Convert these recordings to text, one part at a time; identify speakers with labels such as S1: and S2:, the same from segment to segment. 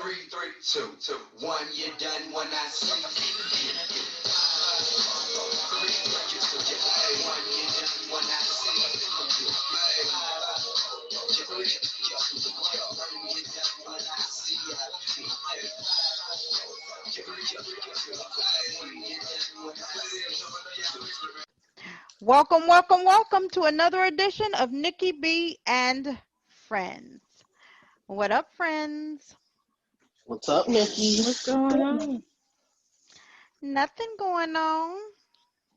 S1: 1, you're done when I see you. 3, 1, you're done when I see
S2: Welcome, welcome, welcome to another edition of Nikki B and Friends. What up, friends?
S3: What's up, Nikki?
S4: What's going on?
S2: Nothing going on.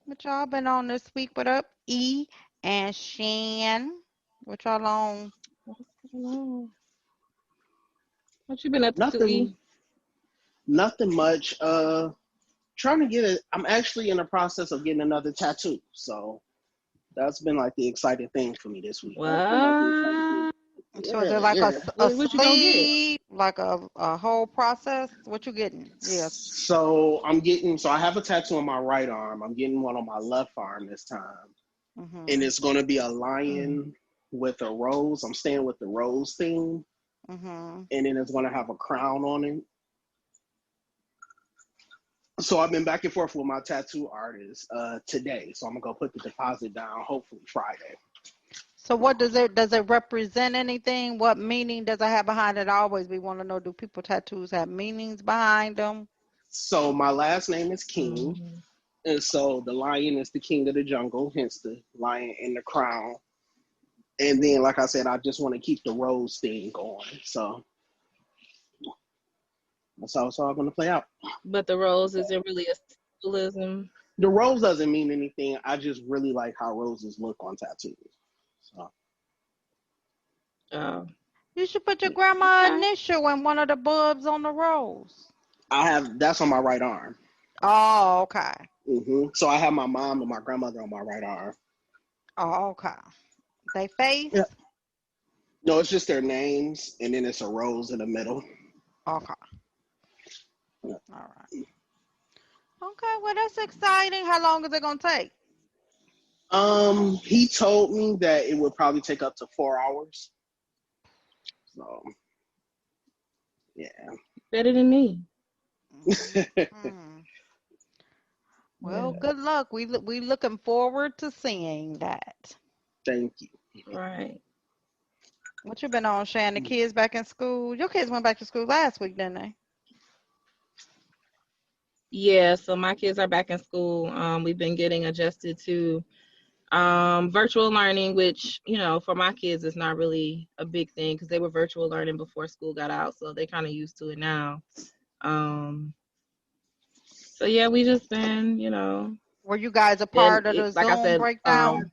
S2: What y'all been on this week? What up, E and Shan? What y'all on?
S4: What's going on? What you been up to, E?
S3: Nothing much. Trying to get it. I'm actually in the process of getting another tattoo, so that's been like the exciting thing for me this week.
S4: What?
S2: So is it like a
S4: What you gonna get?
S2: sleeve, like a whole process? What you getting? Yes.
S3: So I have a tattoo on my right arm. I'm getting one on my left arm this time, and it's going to be a lion with a rose. I'm staying with the rose theme, and then it's going to have a crown on it. So I've been back and forth with my tattoo artist today. So I'm gonna go put the deposit down hopefully Friday.
S2: So what does it represent anything? What meaning does it have behind it? We want to know, do people tattoos have meanings behind them?
S3: So my last name is King. And so the lion is the king of the jungle, hence the lion in the crown. And then, like I said, I just want to keep the rose thing going. So that's how it's all going to play out.
S4: But the rose isn't really a symbolism.
S3: The rose doesn't mean anything. I just really like how roses look on tattoos. So.
S2: You should put your grandma initial in one of the bulbs on the rose.
S3: That's on my right arm.
S2: Oh, okay.
S3: So I have my mom and my grandmother on my right arm.
S2: Oh, okay. They face?
S3: Yeah. No, it's just their names, and then it's a rose in the middle.
S2: Okay. Yeah. All right. Okay, well, that's exciting. How long is it going to take?
S3: He told me that it would probably take up to 4 hours. So, yeah.
S4: Better than me.
S2: Well, good luck. We looking forward to seeing that.
S3: Thank you.
S4: Right.
S2: What you been on, Shan? The kids back in school? Your kids went back to school last week, didn't they?
S4: Yeah, so my kids are back in school. We've been getting adjusted to virtual learning, which, for my kids is not really a big thing because they were virtual learning before school got out, so they kind of used to it now. So yeah, we just been,
S2: Were you guys a part of the
S4: like
S2: Zoom
S4: I said,
S2: breakdown?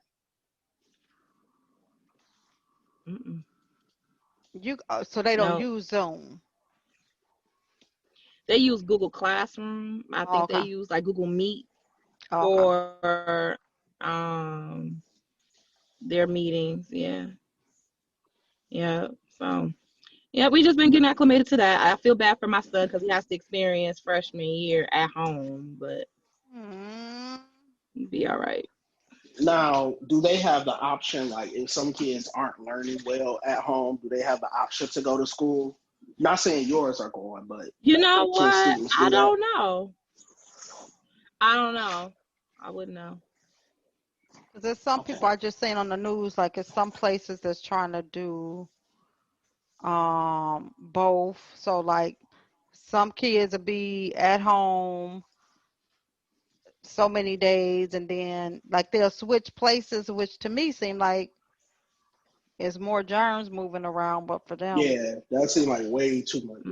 S2: So they don't use Zoom.
S4: They use Google Classroom. I think they use like Google Meet for their meetings. Yeah. So, yeah, we just been getting acclimated to that. I feel bad for my son because he has to experience freshman year at home, but he'd be all right.
S3: Now, do they have the option, like if some kids aren't learning well at home, do they have the option to go to school? Not saying yours are going, but
S4: you know what? I don't know. I wouldn't know.
S2: There's some people I just seen on the news, like it's some places that's trying to do both. So like some kids will be at home so many days, and then like they'll switch places, which to me seem like it's more germs moving around, but for them,
S3: yeah, that seems like way too much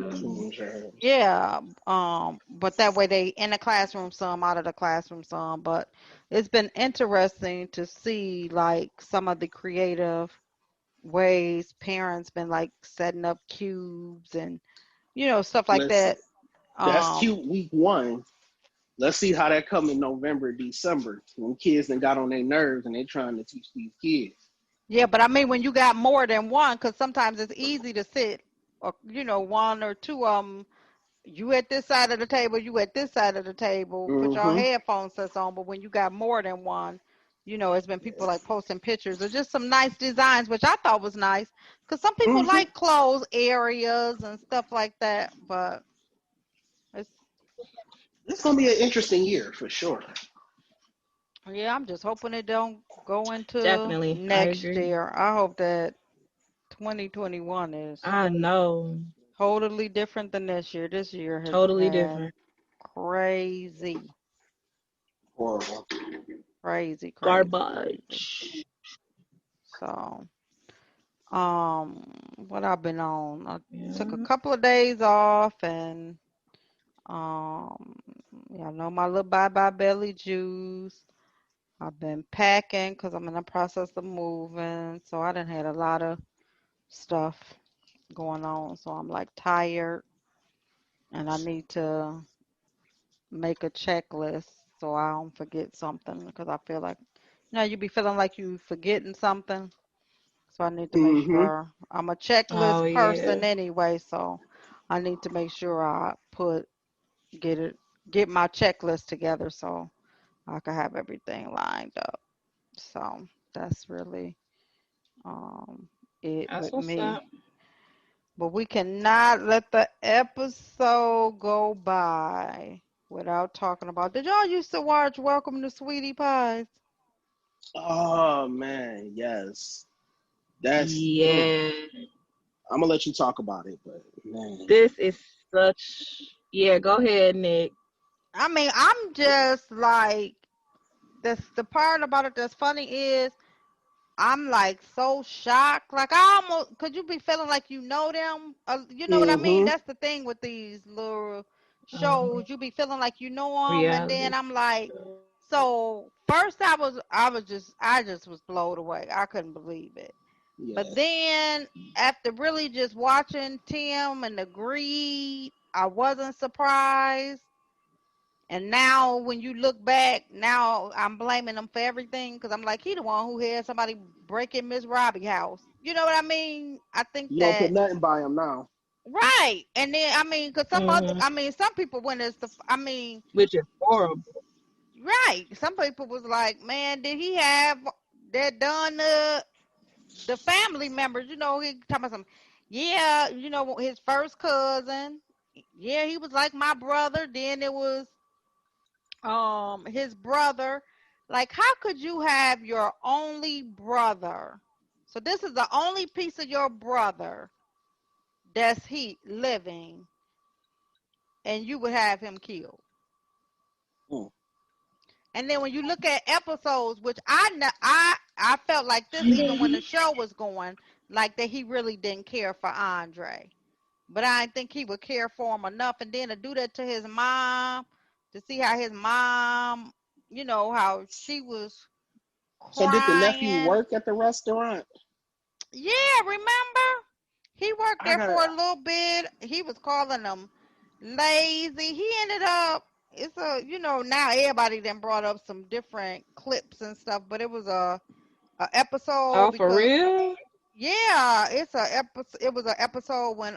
S3: germs.
S2: Yeah, but that way they in the classroom some, out of the classroom some. But it's been interesting to see like some of the creative ways parents been like setting up cubes and stuff like that.
S3: That's cute. Week 1. Let's see how that come in November, December. When kids done got on their nerves and they trying to teach these kids.
S2: Yeah, but I mean when you got more than one, because sometimes it's easy to sit, or one or two of them. You at this side of the table, you at this side of the table. Put your headphone sets on, but when you got more than one, It's been people like posting pictures of just some nice designs, which I thought was nice because some people
S3: Mm-hmm.
S2: like closed areas and stuff like that. But it's
S3: It's gonna be an interesting year for sure.
S2: yeah, I'm just hoping it don't go into
S4: Definitely, I
S2: next
S4: agree.
S2: year. I hope that 2021 is
S4: I know.
S2: totally different than this year. This year has
S4: Totally
S2: been
S4: different.
S2: crazy,
S3: Horrible.
S2: crazy, crazy, crazy.
S4: Garbage.
S2: So, um, what I've been on, I took a
S4: Yeah.
S2: couple of days off, and um, y'all know my little bye bye belly juice. I've been packing because I'm in the process of moving, so I done had a lot of stuff going on. So I'm like tired, and I need to make a checklist so I don't forget something because I feel like, you be feeling like you forgetting something. So I need to make
S3: Mm-hmm.
S2: sure I'm a
S4: Oh
S2: checklist
S4: yeah.
S2: person anyway. So I need to make sure get it, get my checklist together so I can have everything lined up. So that's really um, it
S4: That's
S2: with
S4: what's
S2: me.
S4: up.
S2: But we cannot let the episode go by without talking about. Did y'all used to watch Welcome to Sweetie Pies?
S3: Oh man, yes. That's.
S4: Yeah.
S3: I'm gonna let you talk about it, but man.
S4: This is such. Yeah. Go ahead, Nick.
S2: I mean, I'm just like the part about it that's funny is I'm like so shocked. Like I almost could you be feeling like you know them? You know what I mean?
S3: Mm-hmm.
S2: That's the thing with these little
S4: Um,
S2: shows. You be feeling like you know them, and then
S4: reality.
S2: I'm like, so first I just was blown away. I couldn't believe it. But
S3: Yeah.
S2: then after really just watching Tim and the greed, I wasn't surprised. And now, when you look back, now I'm blaming him for everything because I'm like, he the one who had somebody break in Miss Robbie house. You know what I mean? I think
S3: You don't put
S2: that
S3: nothing by him now.
S2: right. And then I mean, because
S4: Hmm.
S2: some people when it's I mean,
S4: Which is horrible.
S2: right. Some people was like, man, did he have that done the family members? He talking about some, yeah, his first cousin. Yeah, he was like my brother. Then it was his brother. Like, how could you have your only brother? So this is the only piece of your brother that's he living, and you would have him killed.
S3: Mm.
S2: And then when you look at episodes, which I felt like this even when the show was going, like that he really didn't care for Andre, but I didn't think he would care for him enough. And then to do that to his mom, to see how his mom, how she was
S3: So did the nephew
S2: crying.
S3: work at the restaurant?
S2: Yeah, remember? He worked
S3: I
S2: there
S3: gotta.
S2: for a little bit. He was calling them lazy. He ended up, now everybody then brought up some different clips and stuff, but it was a episode
S4: Oh, for
S2: because
S4: real?
S2: yeah, it was an episode when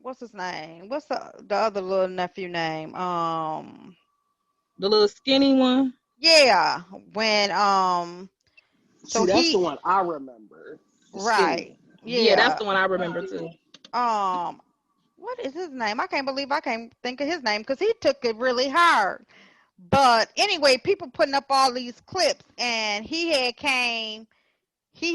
S2: what's his name? What's the other little nephew name?
S4: The little skinny one?
S2: Yeah, when so
S3: See, that's the
S2: he
S3: one I remember. The skinny
S2: right.
S3: one.
S4: Yeah, that's
S2: Yeah.
S4: the one I remember too.
S2: Um what is his name? I can't believe I can't think of his name because he took it really hard. But anyway, people putting up all these clips, and he had came to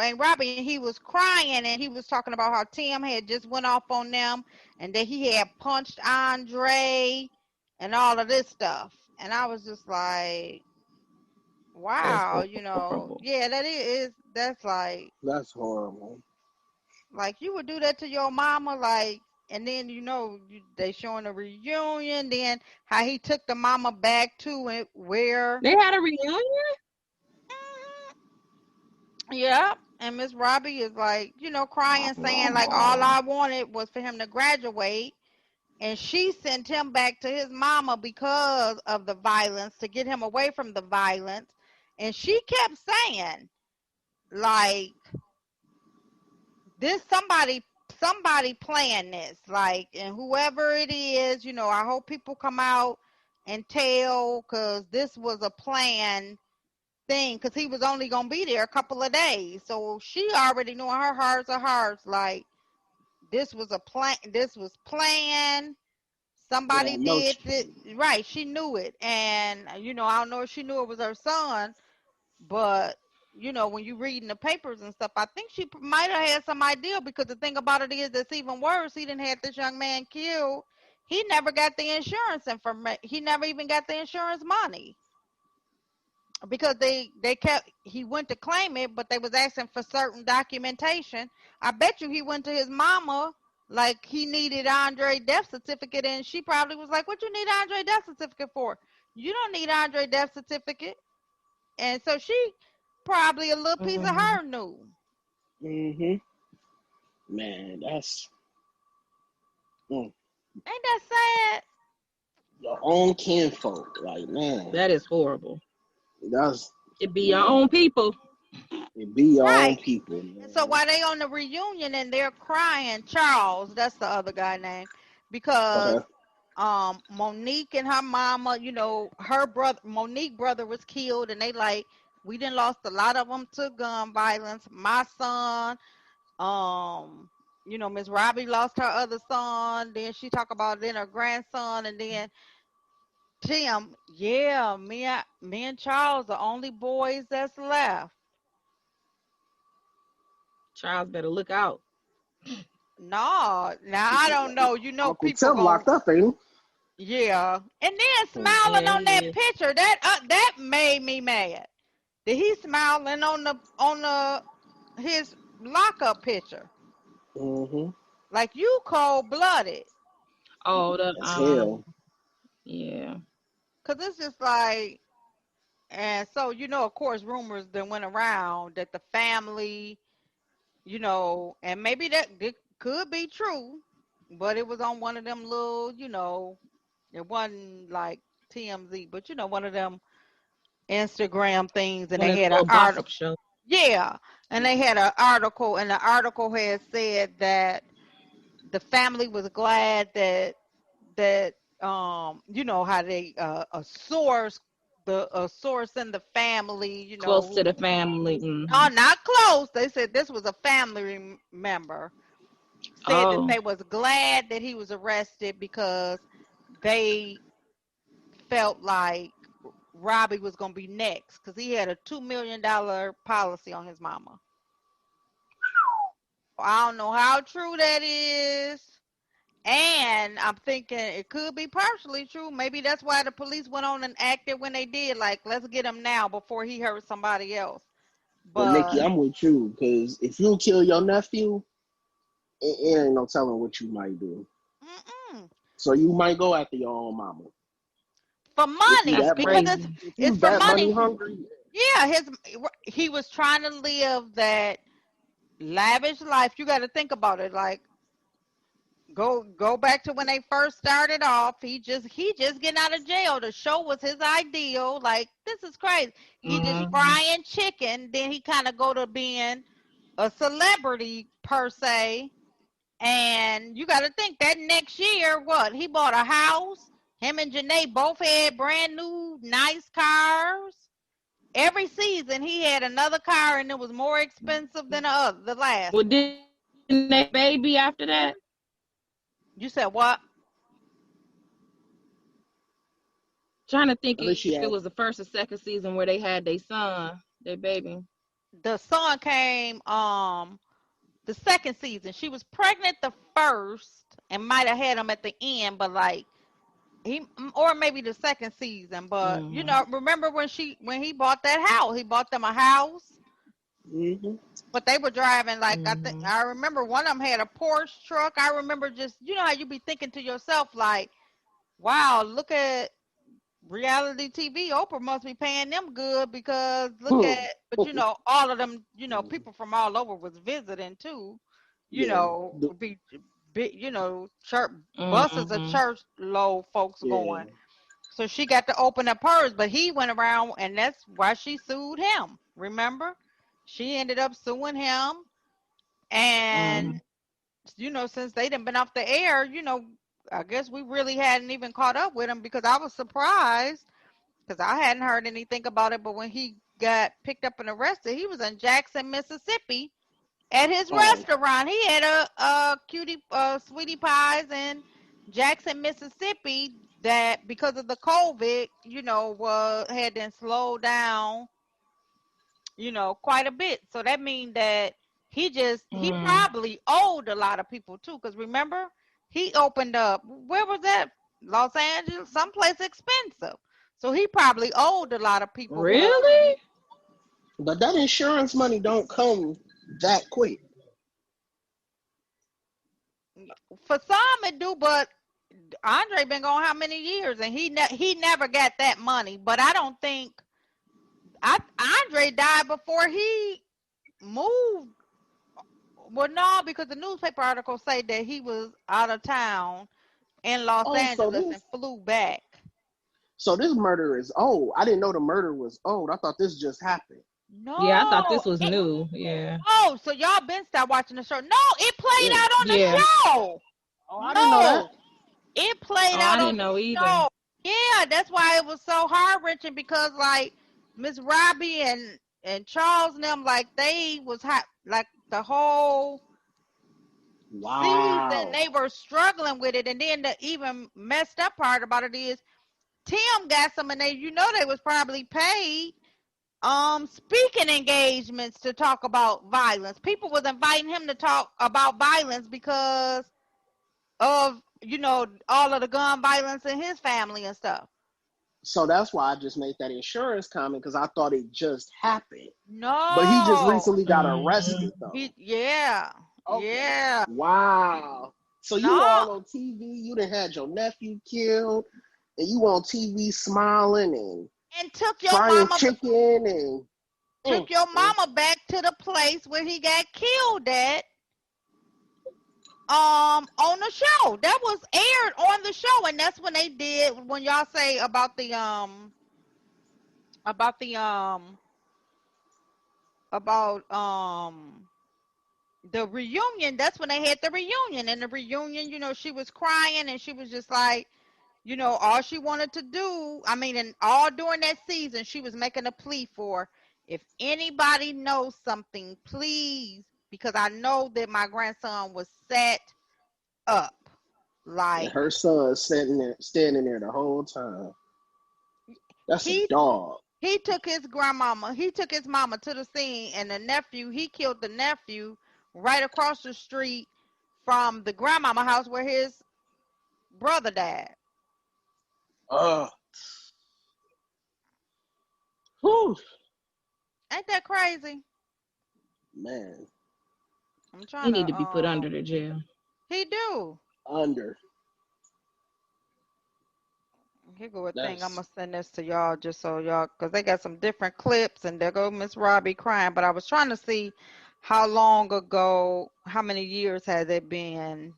S2: and Robbie, and he was crying, and he was talking about how Tim had just went off on them, and that he had punched Andre and all of this stuff. And I was just like,
S4: That's
S2: wow,
S4: horrible.
S2: yeah, that's
S3: That's horrible.
S2: like you would do that to your mama, like, and then they showing a reunion, then how he took the mama back to it where,
S4: They had a reunion?
S2: yeah, and Miss Robbie is like, crying, saying like all
S4: Oh,
S2: I wanted was for him to graduate, and she sent him back to his mama because of the violence, to get him away from the violence, and she kept saying like this somebody somebody planned this, like, and whoever it is, I hope people come out and tell, because this was a planned thing, because he was only going to be there a couple of days. So she already knew in her hearts of hearts, like, this was planned. Somebody did it. Right. She knew it. And, I don't know if she knew it was her son, but when you read in the papers and stuff, I think she might have had some idea, because the thing about it is that's even worse. He didn't have this young man killed. He never got the insurance information. He never even got the insurance money, because he went to claim it, but they was asking for certain documentation. I bet you he went to his mama like he needed Andre death certificate, and she probably was like, "What you need Andre death certificate for? You don't need Andre death certificate." And so she probably a little piece of her knew.
S3: Man, that's
S2: ain't that sad?
S3: Your own kinfolk, like, man,
S4: that is horrible. It be your own people.
S3: It be your own people. Man.
S2: And so while they on the reunion and they're crying, Charles, that's the other guy name, because Monique and her mama, her brother, Monique brother was killed, and they like, we done lost a lot of them to gun violence. My son, Miss Robbie lost her other son. Then she talk about then her grandson, and then Tim, yeah, me and Charles, the only boys that's left.
S4: Charles better look out.
S2: No, now I don't know.
S3: Uncle
S2: People
S3: Tim locked up, ain't
S2: he? Yeah, and then smiling on that picture, that made me mad. That he smiling on his lockup picture. Like, you cold blooded.
S4: Oh,
S3: that's hell.
S4: Yeah.
S2: Cause it's just like, and so of course, rumors that went around that the family, and maybe that it could be true, but it was on one of them little, it wasn't like TMZ, but one of them Instagram things, and they had an article.
S4: Show.
S2: Yeah, and they had an article, and the article had said that the family was glad that how they a source in the family,
S4: close to the family.
S2: No, not close. They said this was a family member. Said that they was glad that he was arrested, because they felt like Robbie was gonna be next, because he had a $2 million policy on his mama. I don't know how true that is. And I'm thinking it could be partially true. Maybe that's why the police went on and acted when they did. Like, let's get him now before he hurts somebody else.
S3: But Nikki, I'm with you, because if you kill your nephew, it ain't no telling what you might do. So you might go after your own mama
S2: for money, because it's for money.
S3: Hungry.
S2: Yeah, he was trying to live that lavish life. You got to think about it. Like, go back to when they first started off. He just getting out of jail. The show was his ideal. Like, this is crazy. He just frying chicken. Then he kind of go to being a celebrity per se. And you got to think that next year, what? He bought a house. Him and Janae both had brand new, nice cars. Every season, he had another car, and it was more expensive than the last.
S4: Well, didn't they baby after that?
S2: You said what?
S4: Trying to think if it was the first or second season where they had their son, their baby.
S2: The son came the second season. She was pregnant the first and might have had him at the end, but like or maybe the second season. But remember when he bought that house? He bought them a house. But they were driving like I remember one of them had a Porsche truck. I remember just how you be thinking to yourself like, wow, look at reality TV. Oprah must be paying them good, because look at, but all of them, people from all over was visiting too. Be church buses of church load folks going. So she got to open up hers, but he went around, and that's why she sued him. Remember, she ended up suing him, and since they done been off the air, I guess we really hadn't even caught up with him because I was surprised because I hadn't heard anything about it. But when he got picked up and arrested, he was in Jackson, Mississippi at his
S3: Oh,
S2: restaurant. He had a cutie, sweetie pies in Jackson, Mississippi that because of the COVID, had been slowed down, quite a bit. So that means that he probably owed a lot of people too. Because remember, he opened up, where was that? Los Angeles, someplace expensive. So he probably owed a lot of people money.
S4: Really?
S3: but that insurance money don't come that quick.
S2: For some it do, but Andre been gone how many years, and he never got that money. But I don't think Andre died before he moved. Well, no, because the newspaper articles say that he was out of town in Los
S3: Oh,
S2: Angeles and flew back.
S3: so this murder is old. I didn't know the murder was old. I thought this just happened.
S4: Yeah, I thought
S2: No.
S4: this was new. Yeah.
S2: Oh, so y'all been stopped watching the show? No, it played
S3: Yeah.
S2: out on the
S4: Yeah.
S2: show.
S3: Oh, I didn't know that.
S2: No, it played
S4: Oh,
S2: out
S4: I
S2: on
S4: didn't know
S2: the
S4: either.
S2: show. Yeah, that's why it was so heart wrenching because like Miss Robbie and Charles and them, like they was hot like the whole season.
S3: Wow.
S2: They were struggling with it, and then the even messed up part about it is Tim got some, and they was probably paid speaking engagements to talk about violence. People was inviting him to talk about violence because of all of the gun violence in his family and stuff.
S3: So that's why I just made that insurance comment because I thought it just happened. But he just
S2: No,
S3: recently got arrested though.
S2: yeah,
S3: Okay.
S2: yeah.
S3: Wow. So you
S2: No,
S3: all on TV, you done had your nephew killed, and you on TV smiling
S2: and took your
S3: frying
S2: mama
S3: chicken and
S2: took your mama back to the place where he got killed at. On the show that was aired on the show, and that's when they did when y'all say about the about the about the reunion. That's when they had the reunion, and the reunion, she was crying and she was just like, all she wanted to do, I mean, and all during that season she was making a plea for, if anybody knows something, please, because I know that my grandson was set up.
S3: and
S2: Like
S3: her son standing there the whole time. That's a
S2: he
S3: dog.
S2: he took his mama to the scene, and he killed the nephew right across the street from the grandmama house where his brother died.
S3: Oh, whew,
S2: Ain't that crazy?
S3: man,
S2: I'm
S4: He
S2: trying
S4: need
S2: to
S4: to be put under the jail.
S2: he do.
S3: under.
S2: Here go a thing. I'm
S3: That's
S2: gonna send this to y'all just so y'all, because they got some different clips, and there go Miss Robbie crying. But I was trying to see how long ago, how many years has it been.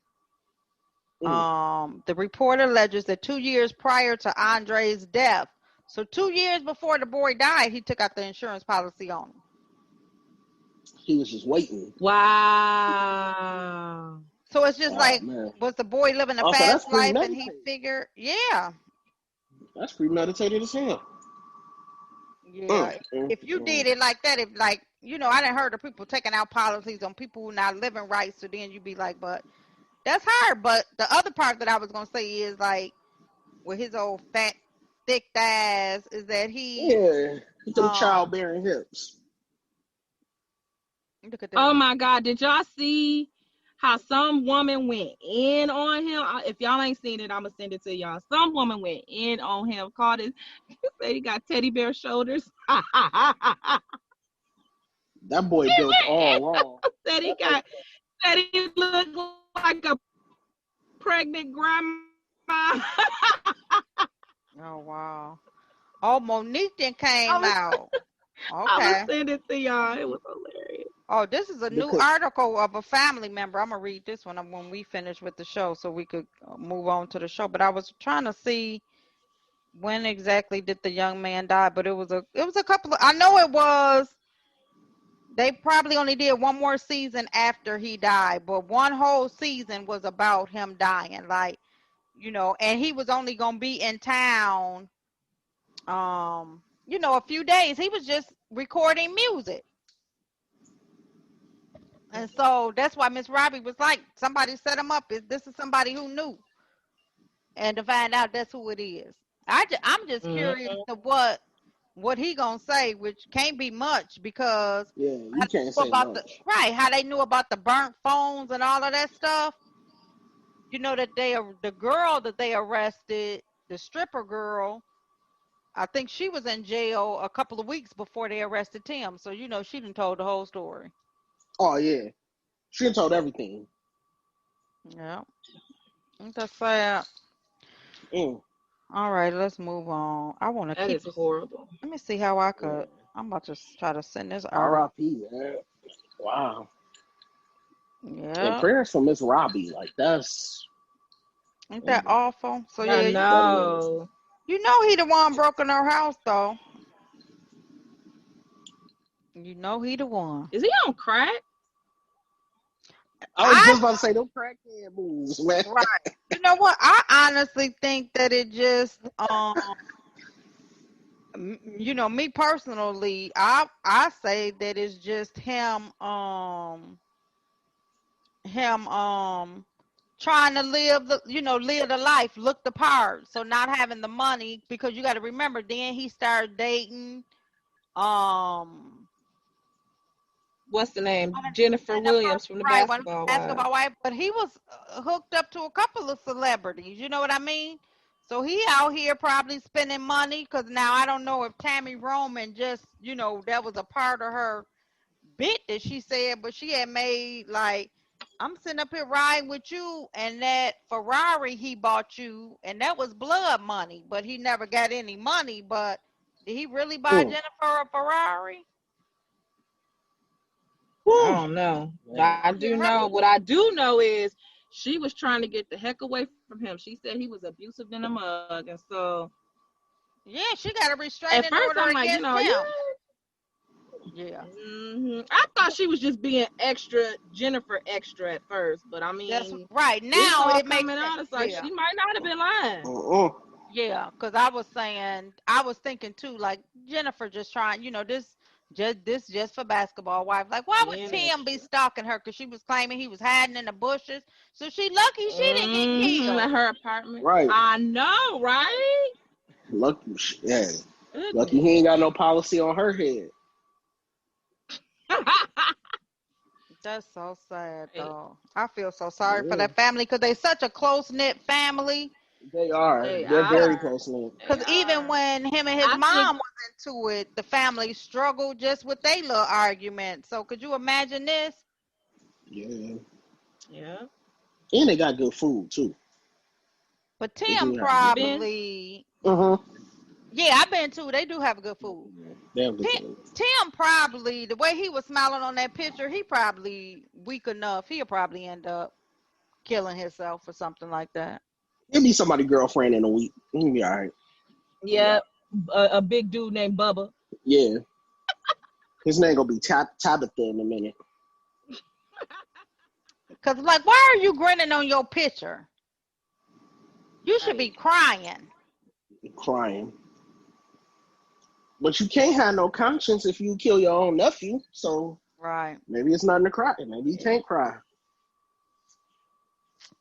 S2: The report alleges that 2 years prior to Andre's death, so 2 years before the boy died, he took out the insurance policy on him.
S3: he was just waiting.
S4: Wow.
S2: So it's just
S3: Oh
S2: like,
S3: man.
S2: was the boy living a
S3: Also, that's
S2: fast life and he
S3: premeditated.
S2: figured, yeah,
S3: That's premeditated as hell.
S2: if you did it like that, if like, I done heard of people taking out policies on people who not living right, so then you'd be like, but that's hard. But the other part that I was gonna say is like, with his old fat, thick ass, is that he,
S3: Yeah, them childbearing hips.
S2: look at this.
S4: Oh my God. Did y'all see how some woman went in on him? If y'all ain't seen it, I'm going to send it to y'all. Some woman went in on him, called it, said he got teddy bear shoulders.
S3: That boy built all wrong.
S4: said he looked like a pregnant grandma.
S2: Oh wow. Oh, Monique then came out.
S4: I'm
S2: Okay.
S4: going to send it to y'all. It was hilarious.
S2: Oh, this is a new article of a family member. I'm gonna read this one when we finish with the show, so we could move on to the show. But I was trying to see when exactly did the young man die, but it was a couple of, I know it was They probably only did one more season after he died, but one whole season was about him dying. Like, and he was only gonna be in town, a few days. He was just recording music. And so that's why Miss Robbie was like, somebody set him up. This is somebody who knew. And to find out that's who it is. I'm just curious to what he gonna say, which can't be much because
S3: you can't say
S2: about
S3: much.
S2: how they knew about the burnt phones and all of that stuff. That the girl that they arrested, the stripper girl, I think she was in jail a couple of weeks before they arrested Tim. So she done told the whole story.
S3: Oh yeah, she done told everything.
S2: Yeah, that's sad. All right, let's move on. I want to keep
S4: this horrible.
S2: Let me see how I could. I'm about to try to send this
S3: R.I.P. Man. Wow.
S2: Yeah.
S3: And prayers for Miss Robbie. Like that's.
S2: Ain't that awful? So
S4: I know.
S2: He the one broke in her house though. He the one.
S4: Is he on crack?
S3: I was just about to say, don't crackhead moves, man.
S2: Right. You know what? I honestly think that it just, me personally, I say that it's just him trying to live the life, look the part. So not having the money, because you got to remember, then he started dating,
S4: what's the name? Jennifer Williams from the Basketball
S2: Wife. But he was hooked up to a couple of celebrities. You know what I mean? So he out here probably spending money, because now I don't know if Tammy Roman just, that was a part of her bit that she said, but she had made like, I'm sitting up here riding with you, and that Ferrari he bought you, and that was blood money, but he never got any money. But did he really buy Jennifer a Ferrari?
S4: I don't know. I do know. What I do know is she was trying to get the heck away from him. She said he was abusive in a mug, and so
S2: she got a restraining order
S4: I'm like,
S2: against him. Yeah.
S4: I thought she was just being Jennifer extra at first, but I mean,
S2: that's right now it makes
S4: sense. It's like she might not have been lying.
S2: Yeah, because I was thinking too, like Jennifer just trying, this just for Basketball Wife. Like, why would Tim be stalking her? Because she was claiming he was hiding in the bushes. So she lucky she didn't get killed
S4: at her apartment.
S3: Right.
S4: I know, right?
S3: Lucky he ain't got no policy on her head.
S2: That's so sad, though. I feel so sorry for that family, because they such a close-knit family.
S3: They are. They're very close-knit.
S2: Because even when him and his mom was into it, the family struggled just with their little argument. So could you imagine this?
S3: Yeah.
S4: Yeah.
S3: And they got good food, too.
S2: But Tim probably... Yeah, I've been too. They do have good food.
S3: They have good food.
S2: Tim probably, the way he was smiling on that picture, he probably weak enough. He'll probably end up killing himself or something like that.
S3: He'll be somebody's girlfriend in a week. He'll be all right.
S4: Yeah, a big dude named Bubba.
S3: Yeah. His name gonna be Tabitha in a minute.
S2: Because, like, why are you grinning on your picture? You should be crying.
S3: Crying. But you can't have no conscience if you kill your own nephew. So maybe it's nothing to cry. Maybe you can't cry.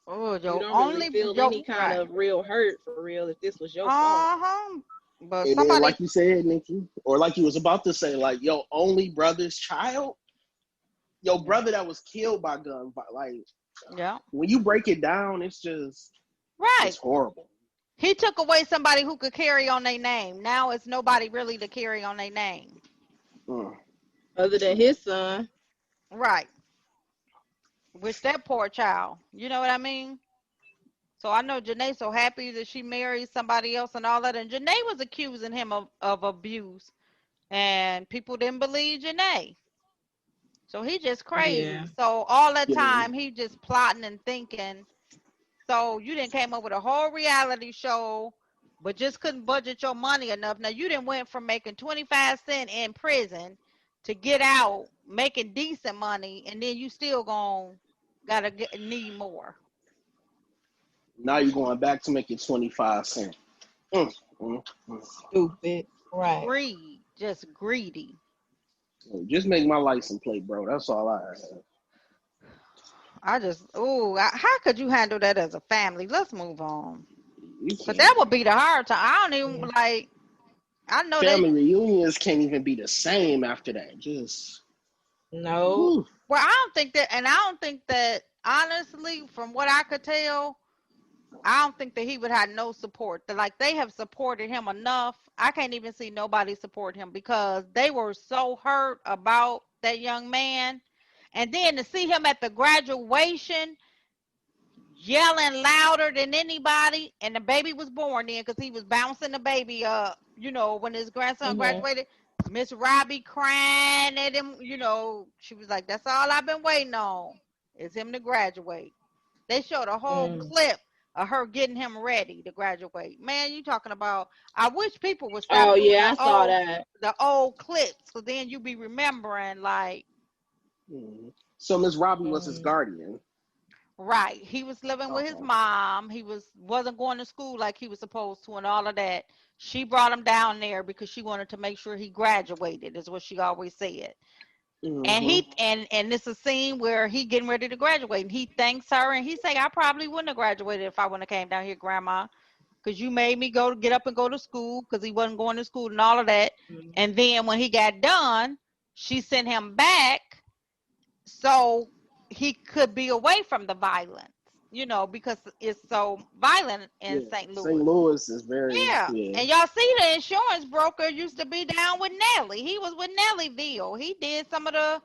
S2: Oh,
S4: you don't only feel any kind of real hurt for real if this was your fault.
S2: But
S3: and then, like you said, Nikki, or like you was about to say, like your only brother's child, your brother that was killed by gun, like when you break it down, it's just it's horrible.
S2: He took away somebody who could carry on their name. Now it's nobody really to carry on their name.
S4: Other than his son.
S2: Right. With that poor child. You know what I mean? So I know Janae's so happy that she married somebody else and all that. And Janae was accusing him of abuse. And people didn't believe Janae. So he just crazy. Yeah. So all that time he just plotting and thinking. So you didn't came up with a whole reality show, but just couldn't budget your money enough. Now you didn't went from making 25 cents in prison to get out making decent money, and then you still need more.
S3: Now you're going back to making 25 cents. Mm,
S4: Stupid. Right.
S2: Greed, just greedy.
S3: Just make my license plate, bro. That's all I have.
S2: How could you handle that as a family? Let's move on.
S3: You
S2: But
S3: can't.
S2: that would be the hard time. I don't even like. I know
S3: Family reunions can't even be the same after that. Just
S4: no.
S3: Whew.
S2: Well, I don't think that honestly, from what I could tell, I don't think that he would have no support. Like they have supported him enough. I can't even see nobody support him because they were so hurt about that young man. And then to see him at the graduation yelling louder than anybody, and the baby was born then because he was bouncing the baby up, when his grandson graduated. Miss Robbie crying at him, she was like, that's all I've been waiting on is him to graduate. They showed a whole clip of her getting him ready to graduate. Man, you talking about, I wish people would stop doing
S4: I saw that.
S2: the old clips, so then you be remembering like.
S3: So Miss Robbie was his guardian.
S2: Right. He was living with his mom. He wasn't going to school like he was supposed to and all of that. She brought him down there because she wanted to make sure he graduated, is what she always said. And it's a scene where he getting ready to graduate and he thanks her and he say, I probably wouldn't have graduated if I wouldn't have came down here, Grandma, because you made me get up and go to school because he wasn't going to school and all of that. And then when he got done, she sent him back so he could be away from the violence, because it's so violent in St. Louis.
S3: St. Louis is very
S2: And y'all see the insurance broker used to be down with Nelly. He was with Nellyville. He did some of the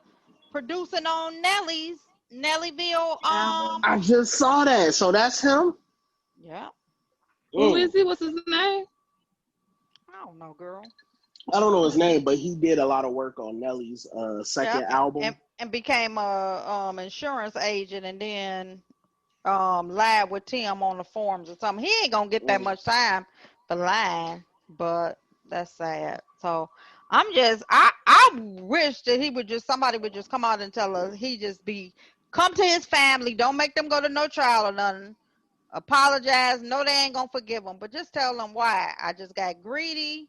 S2: producing on Nellyville.
S3: I just saw that. So that's him?
S2: Yeah.
S4: Who is he? What's his name?
S2: I don't know, girl.
S3: I don't know his name, but he did a lot of work on Nelly's second album.
S2: And became a insurance agent and then lied with Tim on the forums or something. He ain't gonna get that much time for lying, but that's sad. So I wish that somebody would just come out and tell us come to his family, don't make them go to no trial or nothing. Apologize. No, they ain't gonna forgive him, but just tell them why. I just got greedy.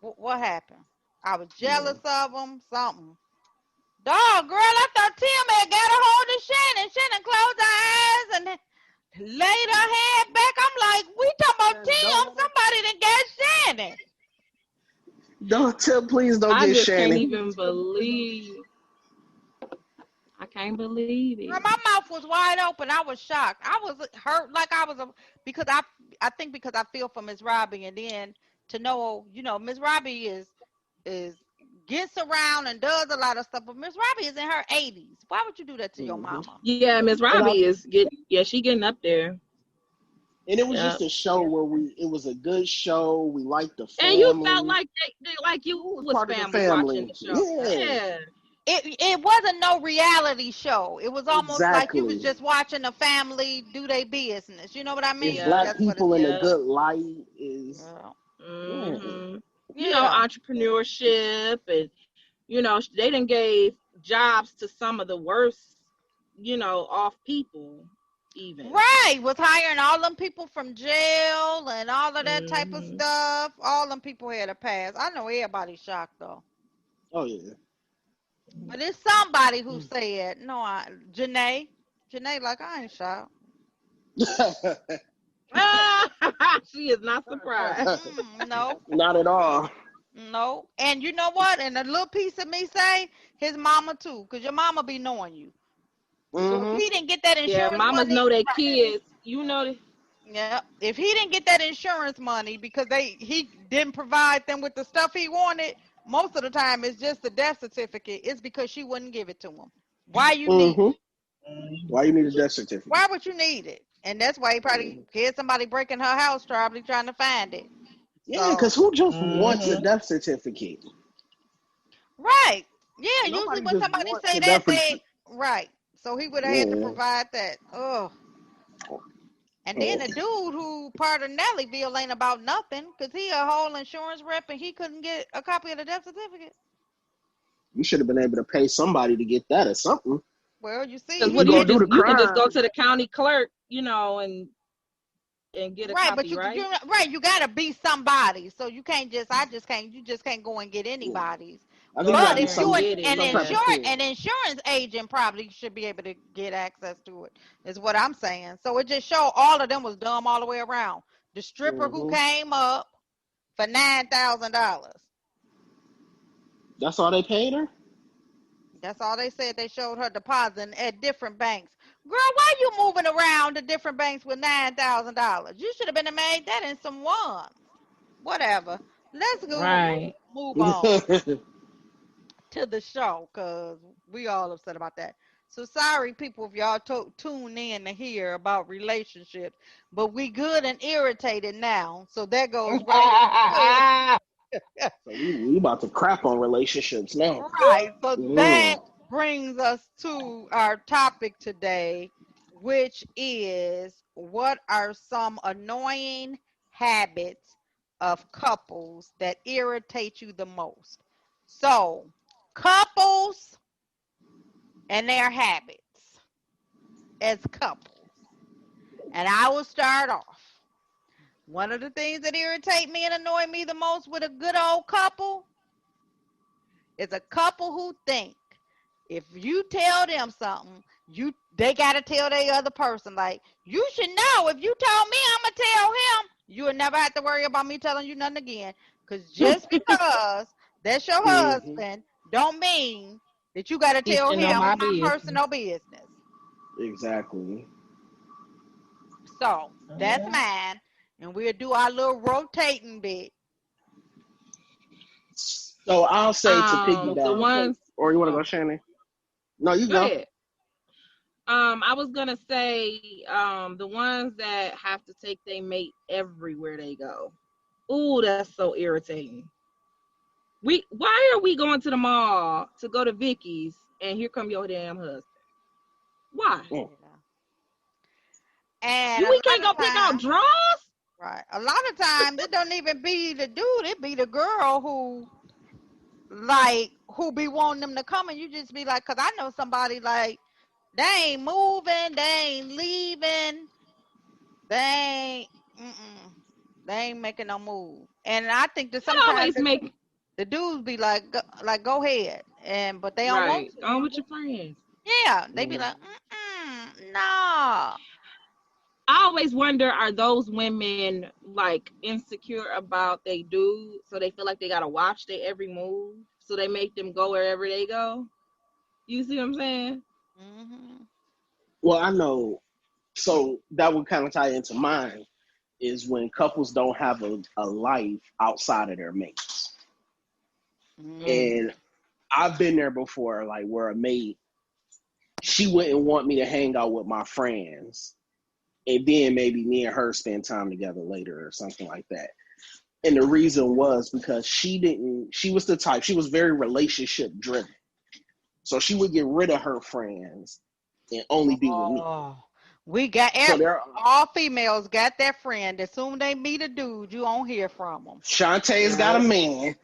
S2: What happened? I was jealous of him. Something. Dog, girl, I thought Tim had got a hold of Shannon. Shannon closed her eyes and laid her head back. I'm like, we talking about Tim. Somebody done got Shannon.
S3: Please don't get Shannon.
S4: I can't believe it.
S2: Girl, my mouth was wide open. I was shocked. I was hurt like I was because I think because I feel for Miss Robbie, and then to know, Miss Robbie is gets around and does a lot of stuff, but Miss Robbie is in her 80s. Why would you do that to your mama?
S4: Yeah, Miss Robbie she getting up there.
S3: And it was just a show where it was a good show. We liked the family.
S4: And you felt like you was
S3: part
S4: family,
S3: of the family
S4: watching the show.
S3: Yeah.
S2: It wasn't no reality show. It was almost like you was just watching a family do their business. You know what I mean?
S3: It's black people in a good light is
S4: entrepreneurship, and they done gave jobs to some of the worst off people. Even
S2: right, was hiring all them people from jail and all of that type of stuff. All them people had a pass. I know everybody's shocked though.
S3: Oh yeah.
S2: But it's somebody who said, no, Janae, like, I ain't shocked.
S4: She is not surprised.
S2: No.
S3: Not at all.
S2: No. And you know what? And a little piece of me say, his mama too, because your mama be knowing you. So if he didn't get that insurance
S4: mamas
S2: money,
S4: know their kids.
S2: Yeah. If he didn't get that insurance money because he didn't provide them with the stuff he wanted, most of the time it's just the death certificate. It's because she wouldn't give it to him. Why you need it?
S3: Why you need a death certificate?
S2: Why would you need it? And that's why he probably had somebody breaking her house, probably trying to find it.
S3: Yeah, because who just wants a death certificate?
S2: Right. Yeah,
S3: Nobody
S2: usually when somebody say that, right. So he would have had to provide that. Ugh. And then the dude who part of Nellyville ain't about nothing because he a whole insurance rep and he couldn't get a copy of the death certificate.
S3: You should have been able to pay somebody to get that or something.
S2: Well, you see,
S4: Because
S3: If you
S4: what do
S3: gonna do the
S4: you can just
S3: crime,
S4: go to the county clerk, and get a
S2: right, but
S4: copy, right?
S2: you gotta be somebody. So you can't just you just can't go and get anybody's.
S3: I think
S4: Go
S3: you
S4: out
S3: gotta
S2: But
S3: be
S2: if
S4: there and
S2: you
S3: some
S4: get it,
S2: an
S3: some type of
S4: yeah.
S3: kid.
S2: insurance agent probably should be able to get access to it. Is what I'm saying. So it just showed all of them was dumb all the way around. The stripper who
S3: Hmm.
S2: came up for $9,000.
S3: That's all they paid her.
S2: That's all they said. They showed her depositing at different banks. Girl, why you moving around to different banks with $9,000? You should have been made that in some ones. Whatever. Let's go
S4: Right.
S2: move on to the show because we all upset about that. So sorry, people, if y'all tune in to hear about relationships, but we good and irritated now. So that goes right.
S3: So we about to crap on relationships now.
S2: Right. So that
S3: Mm.
S2: brings us to our topic today, which is what are some annoying habits of couples that irritate you the most? So, couples and their habits as couples. And I will start off. One of the things that irritate me and annoy me the most with a good old couple is a couple who think if you tell them something, they gotta tell the other person. Like, you should know if you told me I'm gonna tell him, you will never have to worry about me telling you nothing again. Cause just because that's your
S3: Hmm.
S2: husband don't mean that you gotta
S4: He
S2: tell
S4: should know
S2: him
S4: my
S2: my
S4: business.
S2: personal business.
S3: Exactly.
S2: So that's mine. And we'll do our little rotating bit.
S3: So I'll say to
S4: The
S3: piggyback,
S4: ones.
S3: or you want to go,
S4: Oh,
S3: Shannon? No, you
S4: go
S3: go.
S4: ahead. I was gonna say, the ones that have to take their mate everywhere they go. Ooh, that's so irritating. Why are we going to the mall to go to Vicky's and here come your damn husband? Why?
S3: Mm.
S2: And
S4: You
S2: a
S4: we
S2: lot
S4: can't
S2: of
S4: go pick out
S2: times,
S4: drawers?
S2: right? A lot of times it don't even be the dude, it be the girl who be wanting them to come, and you just be like, cause I know somebody like they ain't moving, they ain't leaving, they mm-mm, they ain't making no move. And I think that
S4: That
S2: sometimes
S4: always make
S2: the dudes be like go ahead, and but they don't want
S4: right.
S2: to.
S4: Go on with your friends.
S2: Yeah, they be
S3: Mm.
S2: like, no.
S4: I always wonder, are those women like insecure about they dude, so they feel like they gotta watch their every move, so they make them go wherever they go? You see what I'm saying?
S2: Mm-hmm.
S3: Well, I know. So that would kind of tie into mine is when couples don't have a life outside of their mates.
S2: Mm-hmm.
S4: Mm.
S3: And I've been there before, like where a mate, she wouldn't want me to hang out with my friends. And then maybe me and her spend time together later or something like that. And the reason was because she was the type, she was very relationship driven. So she would get rid of her friends and only be with me.
S2: Oh, we got
S3: So there,
S2: all females got that friend. As soon as they meet a dude, you don't hear from them.
S3: Shantae's got a
S4: Yep.
S3: man.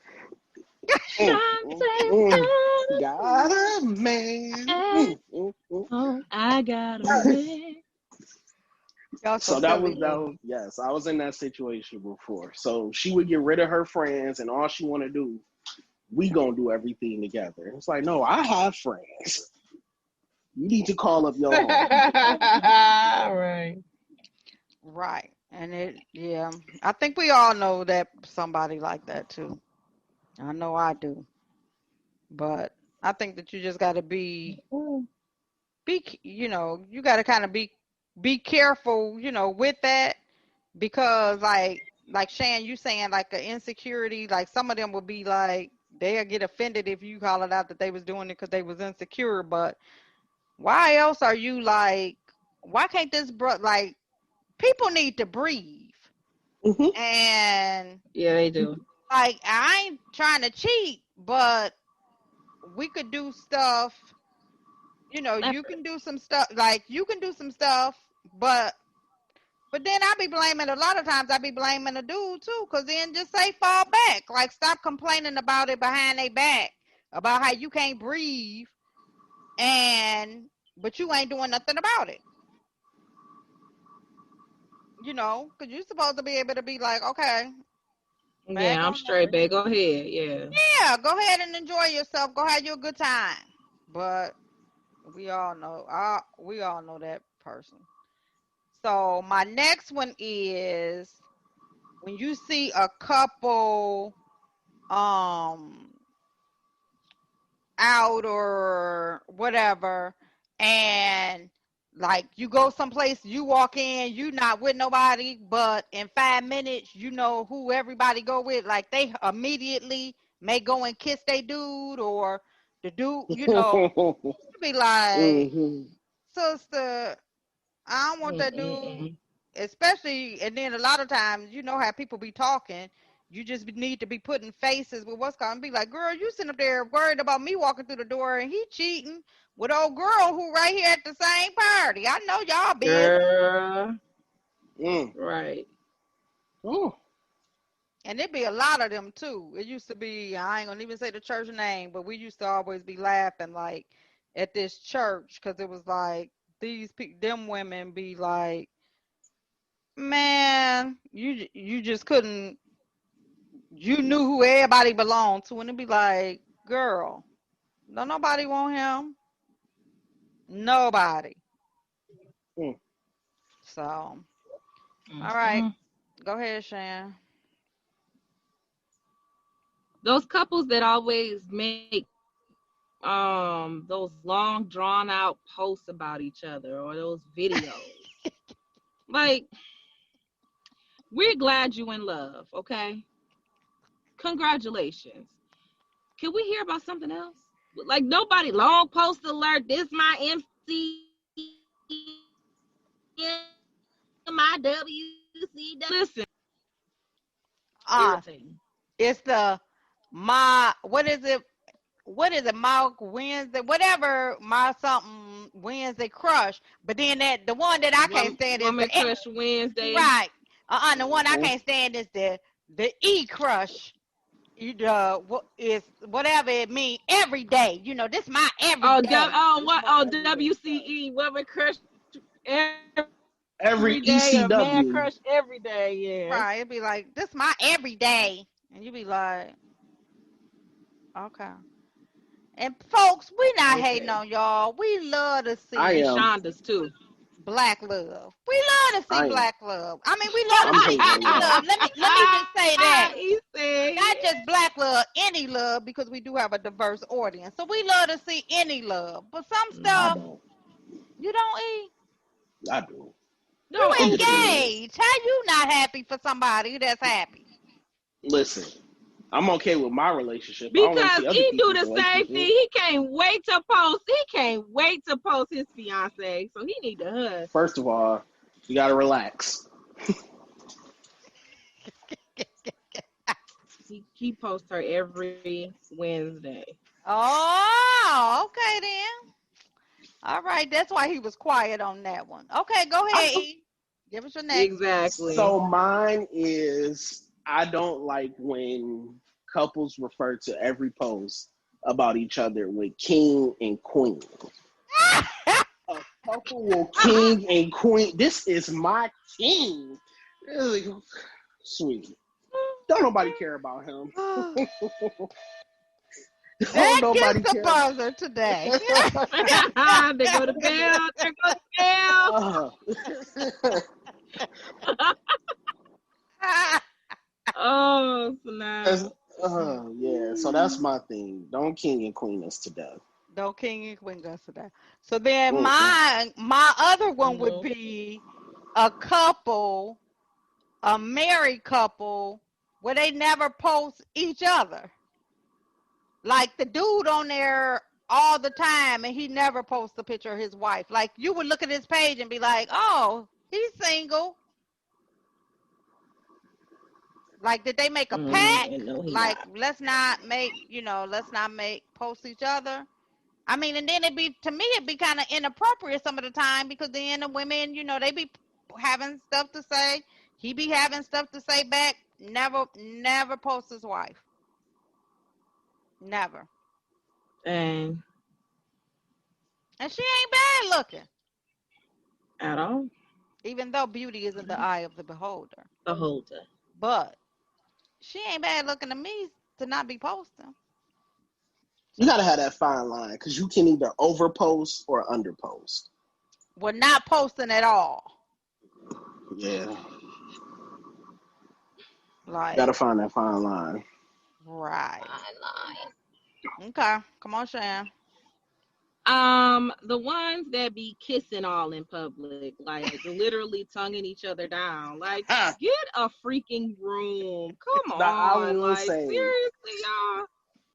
S3: Mm, mm, mm. Got a man.
S4: Oh, I got a man.
S2: Y'all so
S3: So that was
S2: silly.
S3: yes, I was in that situation before. So she would get rid of her friends and all she want to do, we gonna do everything together. It's like, no, I have friends. You need to call up your home.
S4: Right.
S2: Right. And yeah, I think we all know that somebody like that too. I know I do. But I think that you just got to you got to kind of be careful, with that because like Shan, you saying like an insecurity, like some of them would be like they'll get offended if you call it out that they was doing it because they was insecure. But why else are you like? Why can't this like people need to breathe?
S3: Mm-hmm.
S2: And
S4: Yeah, they do.
S2: like I ain't trying to cheat, but we could do stuff. You can do some stuff like you can do some stuff, but then I be blaming a lot of times I be blaming the dude too, cause then just say fall back, like stop complaining about it behind their back about how you can't breathe, but you ain't doing nothing about it. Because you're supposed to be able to be like, okay, bag
S4: Yeah, I'm
S2: on
S4: straight,
S2: up.
S4: babe. Go ahead. Yeah.
S2: Yeah, go ahead and enjoy yourself. Go have you a good time. But we all know that person. So my next one is when you see a couple um out or whatever, and like you go someplace, you walk in, you not with nobody, but in 5 minutes you know who everybody go with, like they immediately may go and kiss they dude, or the dude, you be like,
S3: Hmm.
S2: sister, I don't want that dude.
S4: Mm-mm-mm.
S2: Especially, and then a lot of times, you know how people be talking. You just need to be putting faces with what's going to be like, girl, you sitting up there worried about me walking through the door and he cheating with old girl who right here at the same party. I know y'all busy.
S4: Girl.
S3: Mm.
S4: Right.
S3: Oh.
S2: And it be a lot of them too. It used to be, I ain't going to even say the church name, but we used to always be laughing like at this church because it was like them women be like, man, you just couldn't. You knew who everybody belonged to, and it'd be like, girl, no, nobody want him. Nobody.
S3: Mm.
S2: So, all right,
S4: Mm-mm.
S2: go ahead, Shan.
S4: Those couples that always make those long drawn out posts about each other or those videos. Like, we're glad you in love, okay? Congratulations. Can we hear about something else? Like, nobody long post alert. This my MC, my WCW. Listen,
S2: Uh,
S4: irritating.
S2: it's what is it? What is it? My Wednesday, whatever. My something Wednesday crush. But then the one that I can't stand is
S4: Woman Crush Wednesday.
S2: right. The one I
S3: Hmm.
S2: can't stand is the E crush. What is whatever it means every day. This my every day.
S4: What? Oh, WCE. Woman Crush every
S3: Every
S4: day, or Man Crush
S3: ECW.
S4: every day. Yeah.
S2: Right. It'd be like, this my every day. And you be like, okay. And folks, we not hating
S4: Okay.
S2: on y'all. We love to
S3: I
S2: see
S4: And
S3: am.
S4: Shonda's too.
S2: black love. We love to see
S3: I am.
S2: black love. I mean, we love to
S3: I'm
S2: see
S3: hating on
S2: any
S3: y'all.
S2: love. Let me just say that.
S4: He said,
S2: Not just black love, any love, because we do have a diverse audience. So we love to see any love. But some
S3: I
S2: stuff
S3: don't.
S2: you don't eat.
S3: I do.
S2: You
S4: don't
S3: It
S4: overdo it.
S3: depends.
S2: engaged. How you not happy for somebody that's happy?
S3: Listen, I'm okay with my relationship. I don't want to
S4: Because
S3: see other
S4: he do
S3: people's
S4: the same thing.
S3: relationship.
S4: He can't wait to post. He can't wait to post his fiance. So he need to hush.
S3: First of all, you gotta relax.
S4: He posts her every Wednesday.
S2: Oh, okay then. All right, that's why he was quiet on that one. Okay, go
S3: I
S2: ahead,
S3: don't.
S2: E. Give us your next one.
S4: Exactly.
S3: So mine is I don't like when couples refer to every post about each other with king and queen. A couple will king and queen. This is my king. Really sweet. Don't nobody care about him. Don't
S2: That
S3: nobody
S2: gets a
S3: care.
S2: buzzer today.
S4: There go the bell. There go the bell.
S3: Uh,
S4: Oh, snap.
S3: yeah, so that's my thing. Don't king and queen us to death.
S2: No king and queen us today. So then
S3: Mm-mm.
S2: my other one would
S4: No.
S2: be a couple, a married couple, where they never post each other. Like the dude on there all the time and he never posts a picture of his wife. Like you would look at his page and be like, oh, he's single. Like, did they make a pact?
S4: No, he
S2: Like,
S4: not.
S2: let's not make post each other. I mean, and then to me, it'd be kind of inappropriate some of the time because then the women, they be having stuff to say. He be having stuff to say back. Never post his wife. Never.
S4: And
S2: she ain't bad looking.
S4: at all.
S2: Even though beauty is in the eye of the beholder.
S4: Beholder.
S2: But she ain't bad looking to me to not be posting.
S3: You gotta have that fine line because you can either overpost or underpost.
S2: We're not posting at all.
S3: Yeah.
S2: Like,
S3: Gotta find that fine line.
S2: right.
S4: Fine line.
S2: Okay. Come on, Shan.
S4: The ones that be kissing all in public, like literally tonguing each other down. Like, get a freaking room. Come
S3: Now, I
S4: on.
S3: will
S4: Like,
S3: say,
S4: seriously, y'all.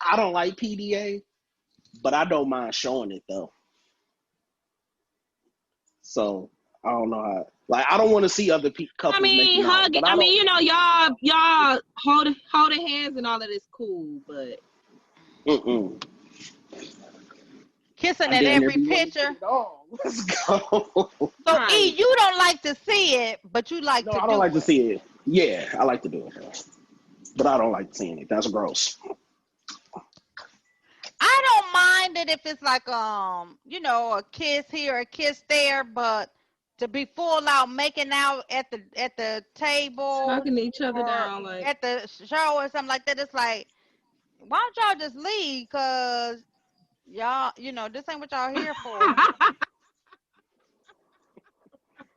S3: I don't like PDA, but I don't mind showing it though. So I don't know how. Like, I don't want to see other couples making out.
S4: Hugging.
S3: But
S4: You know, y'all holding hands and all of this cool, but
S2: Kissing at every picture.
S3: Let's go.
S2: So E, you don't like to see it, but you like to do it.
S3: No, I don't like to see it. Yeah, I like to do it, but I don't like seeing it. That's gross.
S2: I don't mind it if it's like you know, a kiss here, a kiss there, but to be full out making out at the table,
S4: tugging each other down, like
S2: at the show or something like that, it's like, why don't y'all just leave? Cause y'all, you know, this ain't what y'all here for.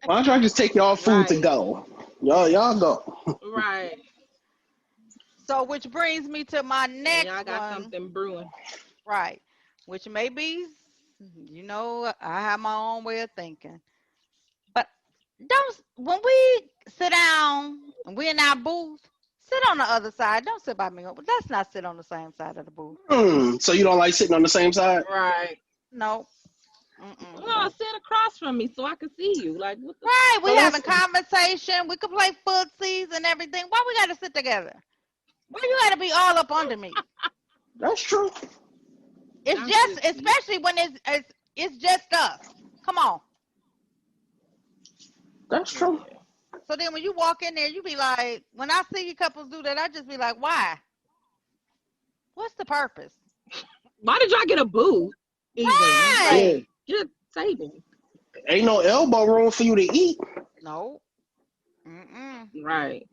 S3: Why don't y'all just take y'all food to go? Y'all go.
S4: Right.
S2: So, which brings me to my next
S4: y'all got
S2: one.
S4: something brewing.
S2: Right. Which may be, you know, I have my own way of thinking. But when we sit down and we're in our booth, sit on the other side. Don't sit by me. Let's not sit on the same side of the booth.
S3: So you don't like sitting on the same side?
S4: Right.
S2: No.
S4: No, sit across from me so I can see you. Like, what the
S2: right. We having conversation. We could play footsies and everything. Why we got to sit together? Why you got to be all up under me?
S3: That's true.
S2: It's just, especially when it's just us. Come on.
S3: That's true.
S2: So then when you walk in there, you be like, when I see couples do that, I just be like, why? What's the purpose?
S4: Why did y'all get a booth?
S2: Right.
S4: Like, get a table.
S3: Ain't no elbow room for you to eat.
S2: No.
S4: Right.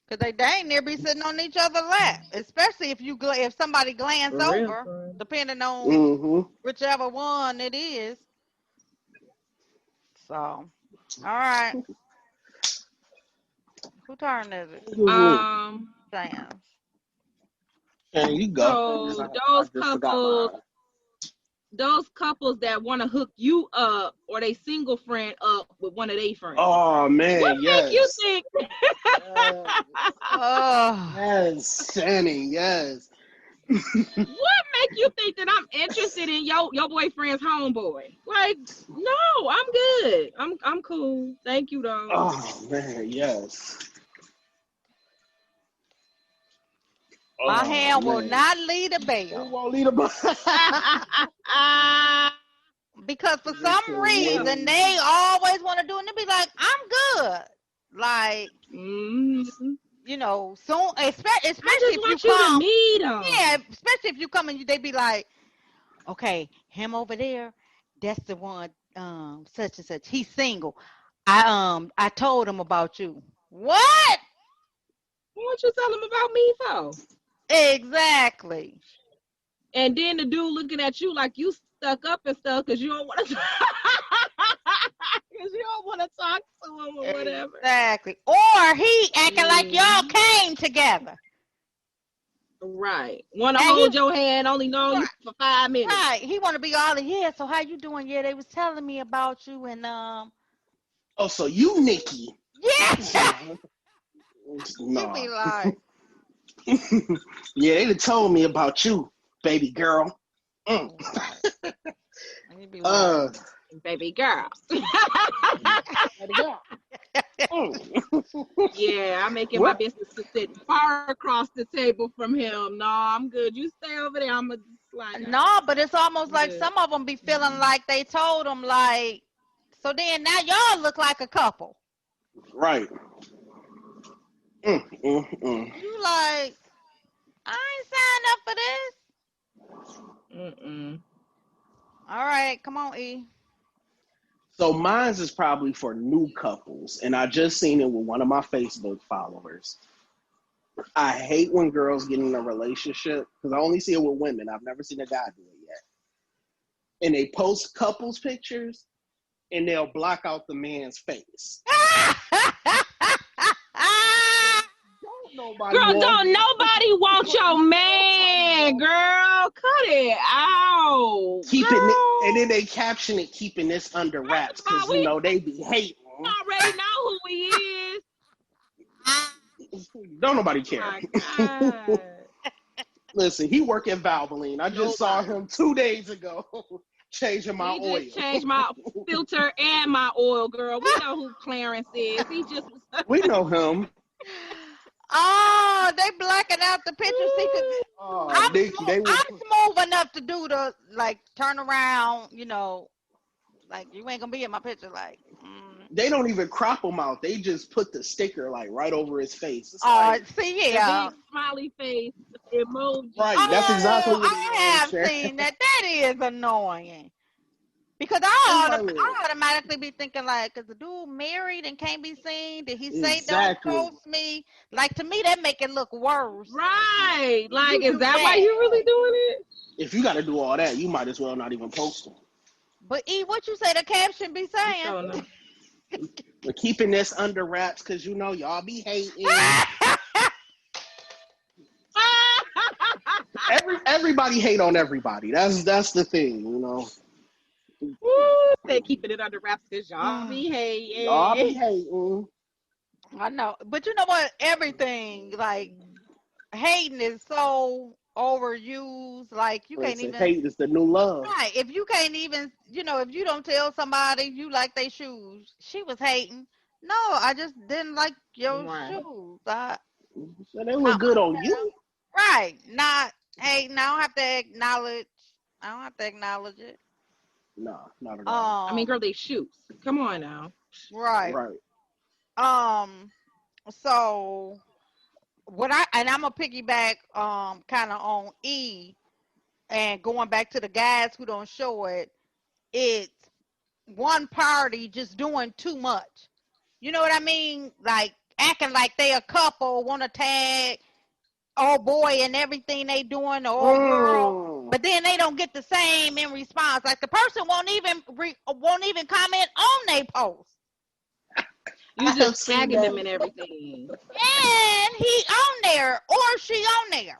S2: Because they dang near be sitting on each other's lap, especially if somebody glance over, depending on whichever one it is. So, all right. Who turn is it? Sam's.
S3: There you go.
S4: So those couples that want to hook you up or they single friend up with one of their friends.
S3: Oh man,
S4: what make you think?
S3: Yes, Sandy, yes.
S4: What make you think that I'm interested in your boyfriend's homeboy? Like, no, I'm good. I'm cool. Thank you though.
S3: Oh man, yes.
S2: My hand will not lead a bell.
S3: It won't lead a bell.
S2: Because for some reason they always want to do it and they be like, I'm good. Like, you know, soon, especially if you come. Yeah, especially if you come and they be like, okay, him over there, that's the one, such and such. He's single. I told him about you. What?
S4: What you tell him about me for?
S2: Exactly.
S4: And then the dude looking at you like you stuck up and stuff because you don't want to talk to him or whatever.
S2: Exactly. Or he acting like y'all came together.
S4: Right. Want to hold your hand, only know you for 5 minutes.
S2: Right. He want to be all in, so how you doing? Yeah, they was telling me about you and
S3: Oh, so you Nikki.
S2: Yeah.
S3: No.
S2: You be like.
S3: Yeah, they told me about you, baby girl.
S2: You be like,
S4: baby girl. Yeah, I'm making my business to sit far across the table from him. No, I'm good. You stay over there. I'm a slide.
S2: No, but it's almost like some of them be feeling like they told them like. So then now y'all look like a couple.
S3: Right.
S2: You like, I ain't signed up for this.
S4: Mm-mm.
S2: All right, come on, E.
S3: So mine's is probably for new couples, and I just seen it with one of my Facebook followers. I hate when girls get in a relationship because I only see it with women. I've never seen a guy do it yet. And they post couples pictures, and they'll block out the man's face. Don't nobody
S4: Girl,
S3: want
S4: don't nobody want your man, girl. Cut it out.
S3: and then they caption it, keeping this under wraps because
S4: We
S3: they be hating.
S4: already know who he is.
S3: Don't nobody care.
S4: Oh my God.
S3: Listen, he work at Valvoline. I just saw him 2 days ago changing my oil.
S4: He just changed my filter and my oil, girl. We know who Clarence is. He just
S3: We know him.
S2: Oh, they blacking out the pictures. See, I'm smooth enough to do the turn around. You ain't gonna be in my picture.
S3: They don't even crop him out. They just put the sticker right over his face.
S2: See,
S4: the big smiley face emoji.
S3: Right, that's exactly what
S2: I have seen that. That is annoying. Because I automatically be thinking is the dude married and can't be seen? Did he say don't post me? To me, that make it look worse.
S4: Right. Is that why you really doing it?
S3: If you got to do all that, you might as well not even post them.
S2: But E, what you say the caption be saying?
S4: I don't know.
S3: We're keeping this under wraps because y'all be hating. Everybody hate on everybody. That's the thing,
S4: Woo, they keeping it under wraps because y'all be hating.
S3: Y'all be hating.
S2: I know, but you know what? Everything hating is so overused. You can't even.
S3: Hate is the new love.
S2: Right? If you can't even, if you don't tell somebody you like their shoes, she was hating. No, I just didn't like your shoes.
S3: So they look good on you.
S2: Right? Not hating. I don't have to acknowledge it.
S3: No, not at all.
S4: I mean, girl, they shoes. Come on now.
S2: Right. So I'm gonna piggyback kind of on E and going back to the guys who don't show it. It's one party just doing too much. You know what I mean? Acting like they a couple, want to tag old boy and everything they doing, the old girl, but then they don't get the same in response. The person won't even comment on their post.
S4: You just tagging them and everything.
S2: And he on there or she on there.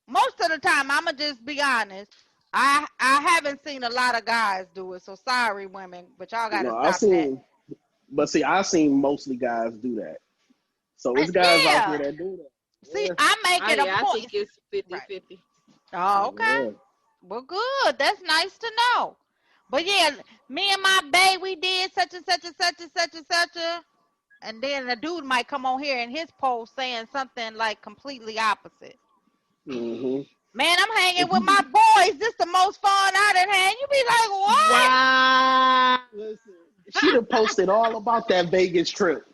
S2: Most of the time, I'ma just be honest. I haven't seen a lot of guys do it, so sorry, women, but y'all gotta stop that.
S3: But see, I've seen mostly guys do that. So it's guys out there that do that.
S2: See, I make it a point.
S4: I think it's 50-50.
S2: Oh, okay. Yeah. Well, good. That's nice to know. But yeah, me and my bae, we did such and such and such and such and such and then the dude might come on here in his post saying something completely opposite.
S3: Mm-hmm.
S2: Man, I'm hanging with my boys. This the most fun I done had. You be like, what?
S3: Wow. Listen, she'd have posted all about that Vegas trip.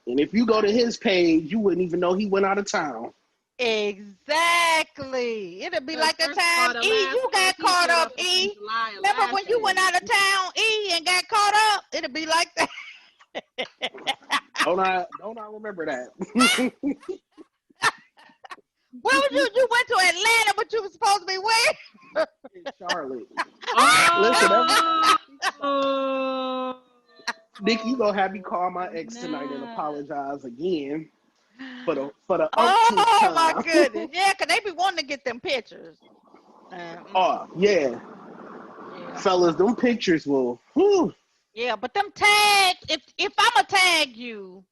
S3: And if you go to his page, you wouldn't even know he went out of town.
S2: Exactly. It'd be like the time E, you got caught up, E. Remember when you went out of town, E, and got caught up? It'd be like that.
S3: Don't I remember that?
S2: Where was you? You went to Atlanta, but you were supposed to be where?
S3: In Charlotte.
S4: Oh.
S3: Listen, Nick, you gonna have me call my ex tonight and apologize again for the time.
S2: My goodness. Yeah, because they be wanting to get them pictures.
S3: Yeah. Fellas, them pictures will. Whew.
S2: Yeah, but them tags, if I'ma tag you,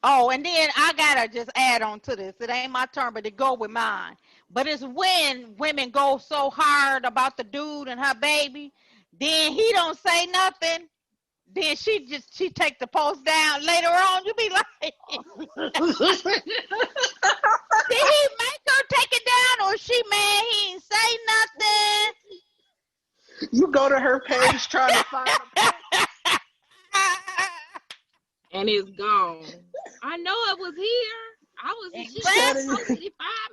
S2: and then I gotta just add on to this. It ain't my turn, but it go with mine. But it's when women go so hard about the dude and her baby, then he don't say nothing. Then she take the post down later on. You be like, did he make her take it down, or she mad he ain't say nothing?
S3: You go to her page trying to find a
S4: and it's gone. I know it was here. I was 5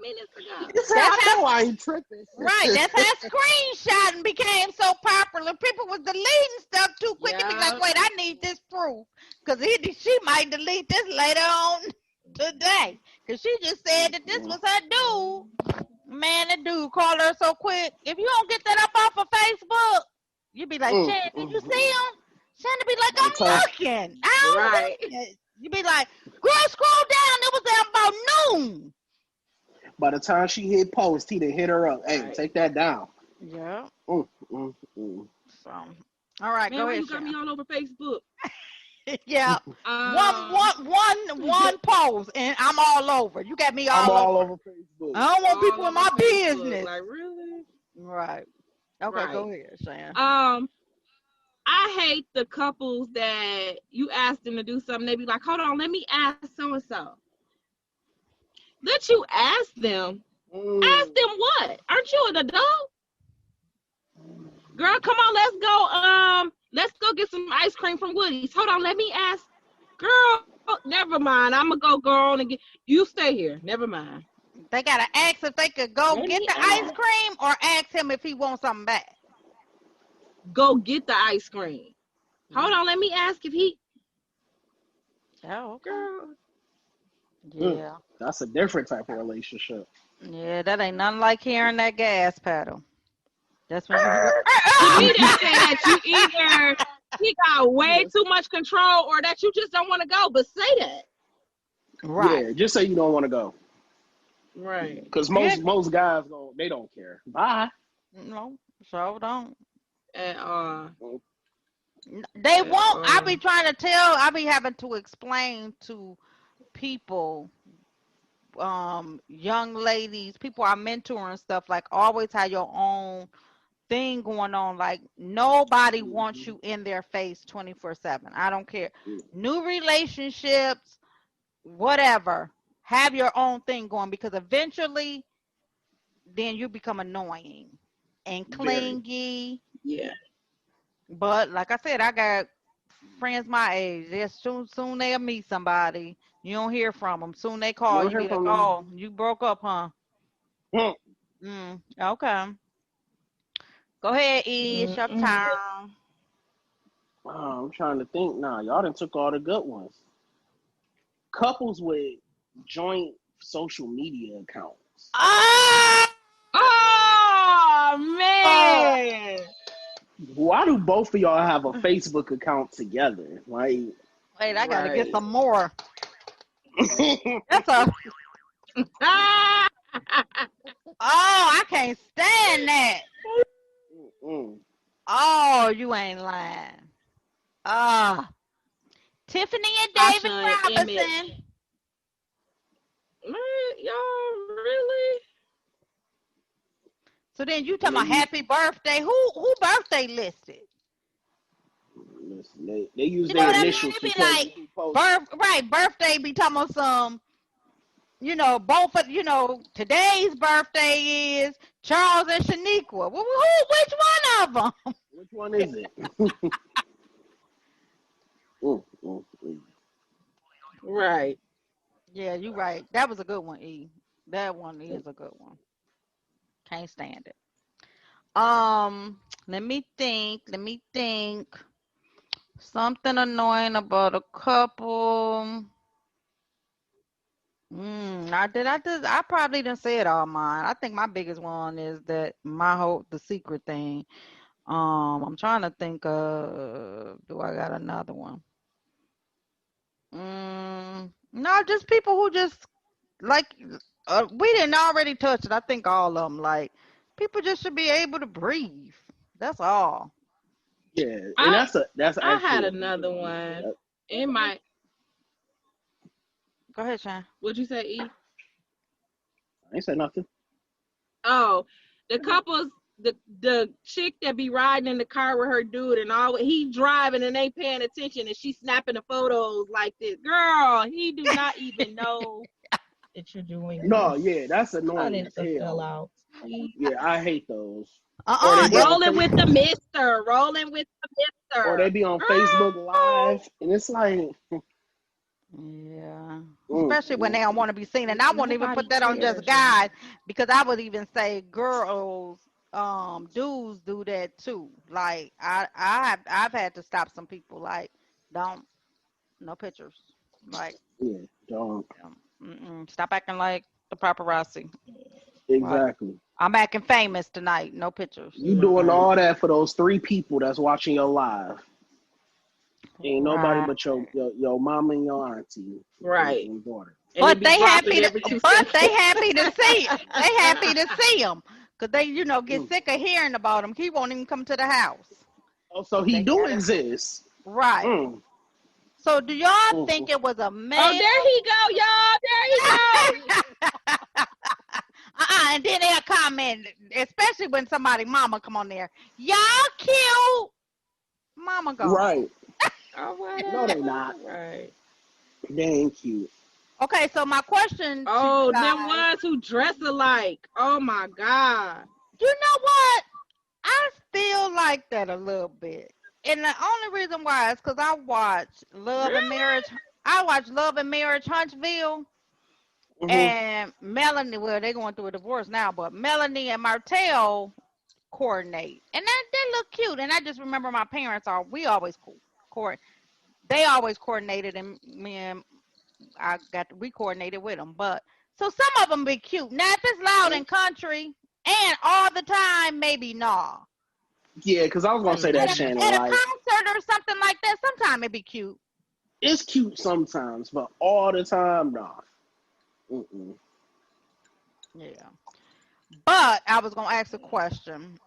S4: minutes ago.
S3: You said,
S2: That's
S3: I know I ain't tripping.
S2: Right, that's how screenshotting became so popular. People was deleting stuff too quick and be like,
S4: Yeah.
S2: wait, I need this proof. Because she might delete this later on today. Because she just said that this was her dude. Man, that dude called her so quick. If you don't get that up off of Facebook, you be like, Shannon, did you see him? Shannon be like, I'm looking. I don't
S4: Right.
S2: see it. You be like, girl, scroll down. It was there about noon.
S3: By the time she hit post, he done hit her up. Hey,
S4: Right.
S3: take that down.
S2: Yeah.
S3: Mm.
S2: So, all right,
S4: Man,
S2: go
S4: why
S2: ahead,
S4: you got
S2: Shannon.
S4: me all over Facebook?
S2: Yeah. One post and I'm all over. You got me
S3: I'm
S2: all
S3: all
S2: over.
S3: over Facebook.
S2: I don't want
S4: All
S2: people in my
S4: over Facebook.
S2: business.
S4: Like, really?
S2: Right. Okay,
S4: Right.
S2: go ahead, Shan.
S4: I hate the couples that you ask them to do something. They be like, hold on, let me ask so and so. Let you ask them. Ask them what? Aren't you an adult? Girl, come on, let's go get some ice cream from Woody's. Hold on, let me ask. Girl, never mind. I'm gonna go on and get you stay here. Never mind.
S2: They gotta ask if they could go
S4: Let
S2: get
S4: me
S2: the
S4: ask.
S2: ice cream or ask him if he wants something back.
S4: Go get the ice cream. Hold on, let me ask if he.
S2: Oh, okay.
S4: Girl.
S2: Yeah.
S3: That's a different type of relationship.
S2: Yeah, that ain't nothing like hearing that gas pedal. That's when you hear.
S4: To me, that's saying that you either he got way too much control or that you just don't want to go. But say that.
S2: Right.
S3: Yeah, just say you don't want to go.
S4: Right.
S3: Because most guys they don't care. Bye.
S2: No, so don't.
S4: And
S2: They won't. I be trying to tell. I be having to explain to people, young ladies, people I mentor and stuff. Like, always have your own thing going on. Like, nobody wants you in their face 24/7. I don't care. New relationships, whatever. Have your own thing going because eventually, then you become annoying and clingy.
S4: yeah.
S2: But like I said, I got friends my age. Soon they'll meet somebody. You don't hear from them. Soon they call. You be like, oh, you broke up, huh? Okay. Go ahead, E. It's your turn.
S3: I'm trying to think now. Y'all done took all the good ones. Couples with joint social media accounts.
S4: Oh man.
S3: Why do both of y'all have a Facebook account together? Like,
S2: wait, I gotta get some more. That's a. Oh, I can't stand that. Oh, you ain't lying. Tiffany and David Robinson.
S4: Man, y'all really?
S2: So then you talking about happy birthday? Who birthday listed?
S3: Listen, they use their initials.
S2: It be like birthday be talking about some. Both of today's birthday is Charles and Shaniqua. Which one of them?
S3: Which one is it?
S4: Right.
S2: Yeah, you right. That was a good one, E. That one is a good one. Can't stand it. Let me think. Something annoying about a couple. I probably didn't say it all mine. I think my biggest one is that the secret thing. I'm trying to think of, do I got another one? No, just people who just like, we didn't already touch it. I think all of them, like, people just should be able to breathe. That's all.
S3: Yeah, and that's
S4: I had another one. It might.
S2: Go ahead, Sean.
S4: What'd you say, E?
S3: I ain't said nothing.
S4: Oh, the couples, the chick that be riding in the car with her dude and all, he driving and ain't paying attention and she snapping the photos like this. Girl, he do not even know that you're doing
S3: No,
S4: this.
S3: yeah, that's annoying as hell. Out. Yeah, I hate those.
S4: Rolling with the mister. Rolling with the mister.
S3: Or they be on Facebook Live and it's like,
S2: Yeah.
S3: Mm,
S2: Especially when
S3: mm,
S2: they don't want to be seen. And I won't even
S4: Nobody
S2: put that on just
S4: cares, y'all.
S2: guys because I would even say girls, dudes do that too. Like I've had to stop some people like don't no pictures. Like
S3: yeah, don't.
S2: stop acting like the paparazzi. Like
S3: Exactly.
S2: I'm acting famous tonight. No pictures.
S3: You doing
S4: Right.
S3: all that for those 3 people that's watching your live. Ain't nobody
S2: Right.
S3: but your mama and your auntie
S4: Right.
S3: and daughter.
S4: And it
S2: But
S4: be
S2: they
S4: dropping
S2: happy to
S4: every 2 seconds.
S2: but they happy to see they happy to see him because they get
S3: Mm.
S2: sick of hearing about him. He won't even come to the house.
S3: Oh, so he
S2: They
S3: do
S2: got it
S3: exist.
S2: right.
S3: Mm,
S2: So do y'all
S3: mm,
S2: think
S3: mm.
S2: it was a
S4: Oh,
S2: male?
S4: there he go, y'all. There he go.
S2: And then they'll comment, especially when somebody mama come on there. Y'all cute. Mama gone.
S3: Right.
S4: Oh,
S3: No, they
S4: whatever.
S3: not.
S4: Right.
S3: They ain't cute.
S2: Okay, so my question to you
S4: Oh, them
S2: guys,
S4: ones who dress alike. Oh my God.
S2: you know what? I still like that a little bit. And the only reason why is because I watch Love and
S4: Really?
S2: Marriage. I watch Love and Marriage Huntsville.
S3: Hmm.
S2: And Melanie, well, they're going through a divorce now, but Melanie and Martell coordinate. And they look cute. And I just remember my parents we always they always coordinated, and me and we coordinated with them. But so some of them be cute. Now, if it's loud and country and all the time, maybe nah.
S3: Yeah, because I was gonna
S2: But
S3: say that,
S2: at
S4: Mm-mm.
S3: Shannon.
S2: a
S3: Like,
S2: concert or something like that, sometimes it be cute.
S3: it's cute sometimes, but all the time, nah. Mm-mm.
S2: Yeah. But I was gonna ask a question.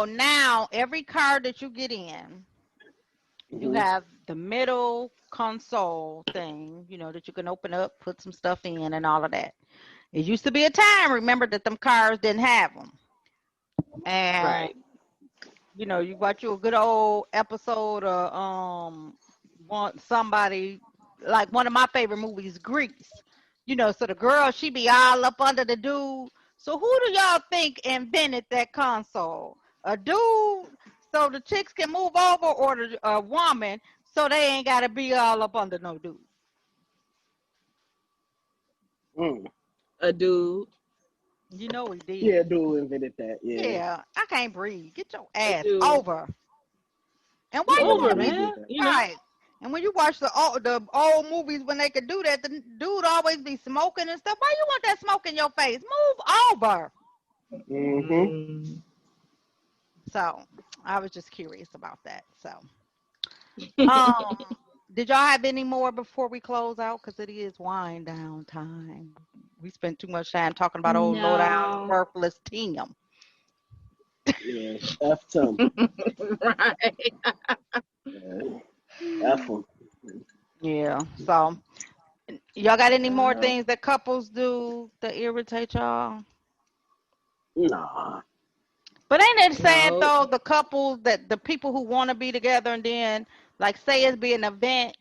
S2: Now every car that you get in, you
S3: Hmm.
S2: have the middle console thing, that you can open up, put some stuff in, and all of that. It used to be a time, remember, that them cars didn't have them. And
S4: Right.
S2: you watch you a good old episode of want somebody like one of my favorite movies, Grease. So the girl she be all up under the dude. So who do y'all think invented that console? A dude so the chicks can move over, or a woman so they ain't gotta be all up under no dude?
S3: Mm.
S4: A dude.
S2: You know he
S3: Yeah,
S2: did.
S3: dude invented that. Yeah,
S2: Yeah, I can't breathe. Get your
S4: A
S2: ass
S4: dude.
S2: over. And why
S3: yeah,
S2: you
S3: he
S2: want
S4: Over,
S2: to be
S3: definitely
S4: man.
S3: did that.
S4: You know.
S2: right? And when you watch the old movies when they could do that, the dude always be smoking and stuff. Why you want that smoke in your face? Move over.
S3: Hmm.
S4: Mm.
S2: So I was just curious about that. So um, did y'all have any more before we close out? Because it is wind down time. We spent too much time talking about old low down
S4: No.
S2: worthless Tim.
S3: Yeah, F Tim.
S4: Right.
S3: Yeah. F him.
S2: Yeah. So y'all got any more
S4: Uh,
S2: things that couples do that irritate y'all?
S3: Nah.
S2: But ain't it sad
S4: no.
S2: though, the couples that the people who want to be together and then like say it's be an event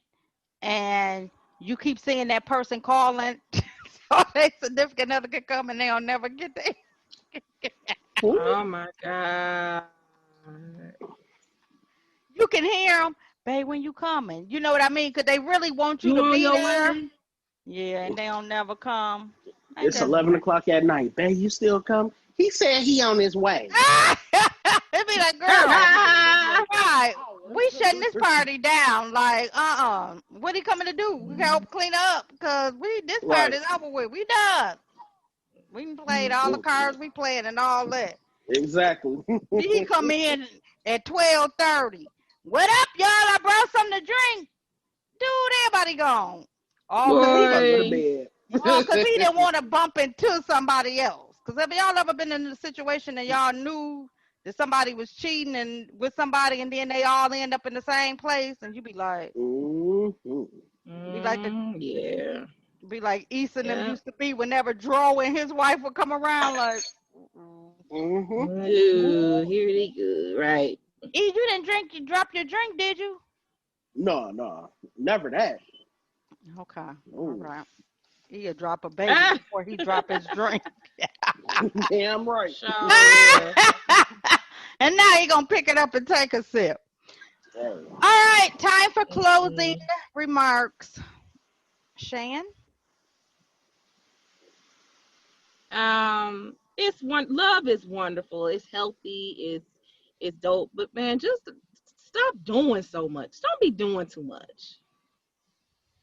S2: and you keep seeing that person calling so their significant other could come and they'll never get there.
S3: Hmm?
S4: Oh my God.
S2: You can hear them, babe, when you coming. You know what I mean? Because they really want you
S4: You
S2: to
S4: on
S2: be
S4: your
S2: there.
S4: way?
S2: Yeah, and they don't never come. Ain't
S3: It's
S2: that
S3: 11 o'clock at night. Babe, you still come? He said he on his way.
S2: It'd be like, girl, right. We shutting this party down. Like, what he coming to do? We can help clean up because this
S3: Right.
S2: party's over with. We done. We done played all the
S3: Mm-mm.
S2: cards we played and all that.
S3: Exactly.
S2: He come in at 12:30. What up, y'all? I brought something to drink. Dude, everybody gone. All because
S3: I'm
S2: he
S3: about to go to
S4: Boy.
S3: bed.
S2: didn't want to bump into somebody else. Because have y'all ever been in a situation and y'all knew that somebody was cheating and with somebody and then they all end up in the same place and you
S3: Hmm.
S2: be like the
S4: Yeah.
S2: be like East and them
S4: Yeah.
S2: used to be whenever Dro and his wife would come around like
S3: Hmm.
S4: Ooh, here they go. Right.
S2: E, you didn't drink, you dropped your drink, did you?
S3: No, no. Never that.
S2: Okay. All
S3: Oh,
S2: right. He'll drop a baby
S4: Ah.
S2: before he drop his drink.
S3: damn right.
S4: Sure will.
S2: And now he gonna pick it up and take a sip. All right, time for closing
S4: Mm-mm.
S2: remarks. Shan?
S4: It's one. Love is wonderful. It's healthy. It's dope. But man, just stop doing so much. Don't be doing too much.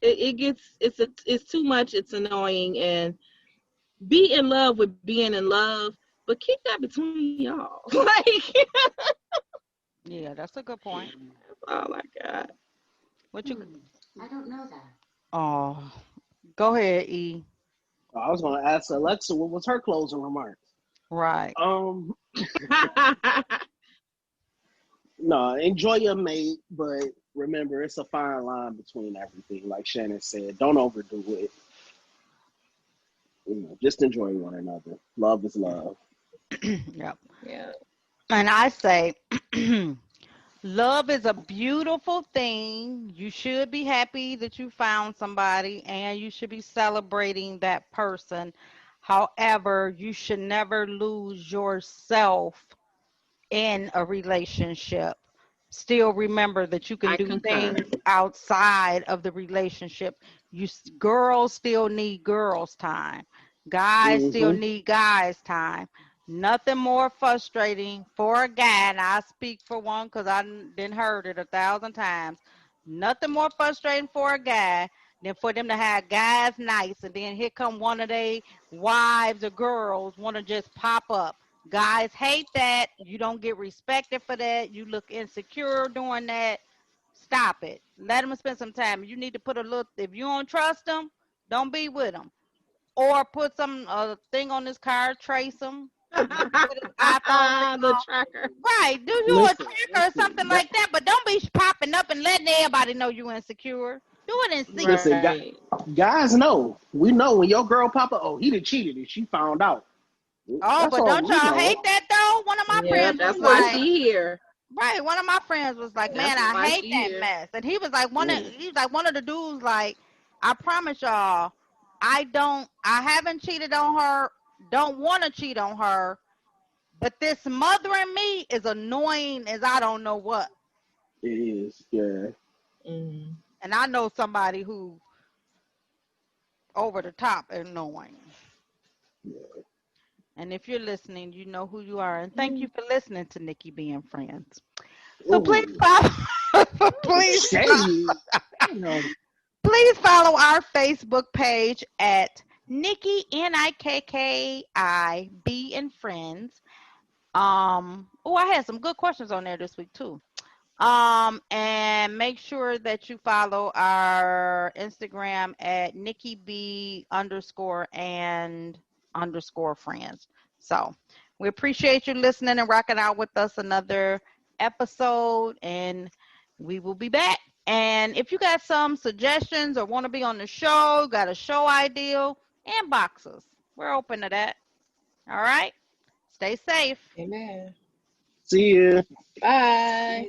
S4: It gets it's too much. It's annoying. And be in love with being in love, but keep that between y'all. Like
S2: Yeah, that's a good point.
S4: oh my god.
S2: What you?
S5: I don't know that.
S2: Oh, go ahead, E.
S3: I was gonna ask Alexa what was her closing remarks.
S2: Right.
S3: Um, no, enjoy your mate, but remember it's a fine line between everything. Like Shannon said, don't overdo it. Just enjoy one another. Love is love.
S2: Yep.
S4: Yeah.
S2: And I say, love is a beautiful thing. You should be happy that you found somebody and you should be celebrating that person. However, you should never lose yourself in a relationship. Still remember that you can
S4: I
S2: do
S4: concur.
S2: things outside of the relationship. Girls still need girls time. Guys still
S3: Mm-hmm.
S2: need guys time. Nothing more frustrating for a guy, and I speak for one because I didn't heard it 1,000 times. Nothing more frustrating for a guy than for them to have guys nights, and then here come one of their wives or girls want to just pop up. Guys hate that. You don't get respected for that. You look insecure doing that. Stop it. Let them spend some time. You need to put a little, if you don't trust them, don't be with them. Or put some thing on his car, trace him. Put his iPhone ring
S4: The
S2: on.
S4: tracker.
S2: Right. Do you a
S3: Listen,
S2: tracker or something
S3: listen,
S2: like that, but don't be popping up and letting everybody know you insecure. Do it in secret.
S3: listen,
S4: Right.
S3: guys know. We know when your girl papa, oh, he done cheated and she found out.
S2: Oh,
S3: That's
S2: but
S3: all
S2: don't
S3: we
S2: y'all
S3: know.
S2: hate that though? One of my
S4: Yeah,
S2: friends was
S4: that's why
S2: like,
S4: she here.
S2: right. One of my friends was like,
S4: That's
S2: "Man, I
S4: why
S2: hate
S4: she
S2: that
S4: here.
S2: mess." And he was like,
S3: Mm.
S2: one of the dudes like, "I promise y'all, I haven't cheated on her, don't want to cheat on her, but this mothering me is annoying as I don't know what."
S3: It is, yeah.
S4: Mm.
S2: And I know somebody who over the top annoying. And if you're listening, you know who you are. And thank you for listening to Nikki B and Friends. So please
S3: Ooh,
S2: follow, please
S3: shade. Damn.
S2: Please follow our Facebook page at Nikki Nikki and Friends. Oh, I had some good questions on there this week too. And make sure that you follow our Instagram at Nikki B _and _friends. So we appreciate you listening and rocking out with us another episode, and we will be back. And if you got some suggestions or want to be on the show, got a show idea, inbox us. We're open to that. All right. Stay safe.
S4: Amen.
S3: See ya.
S4: Bye.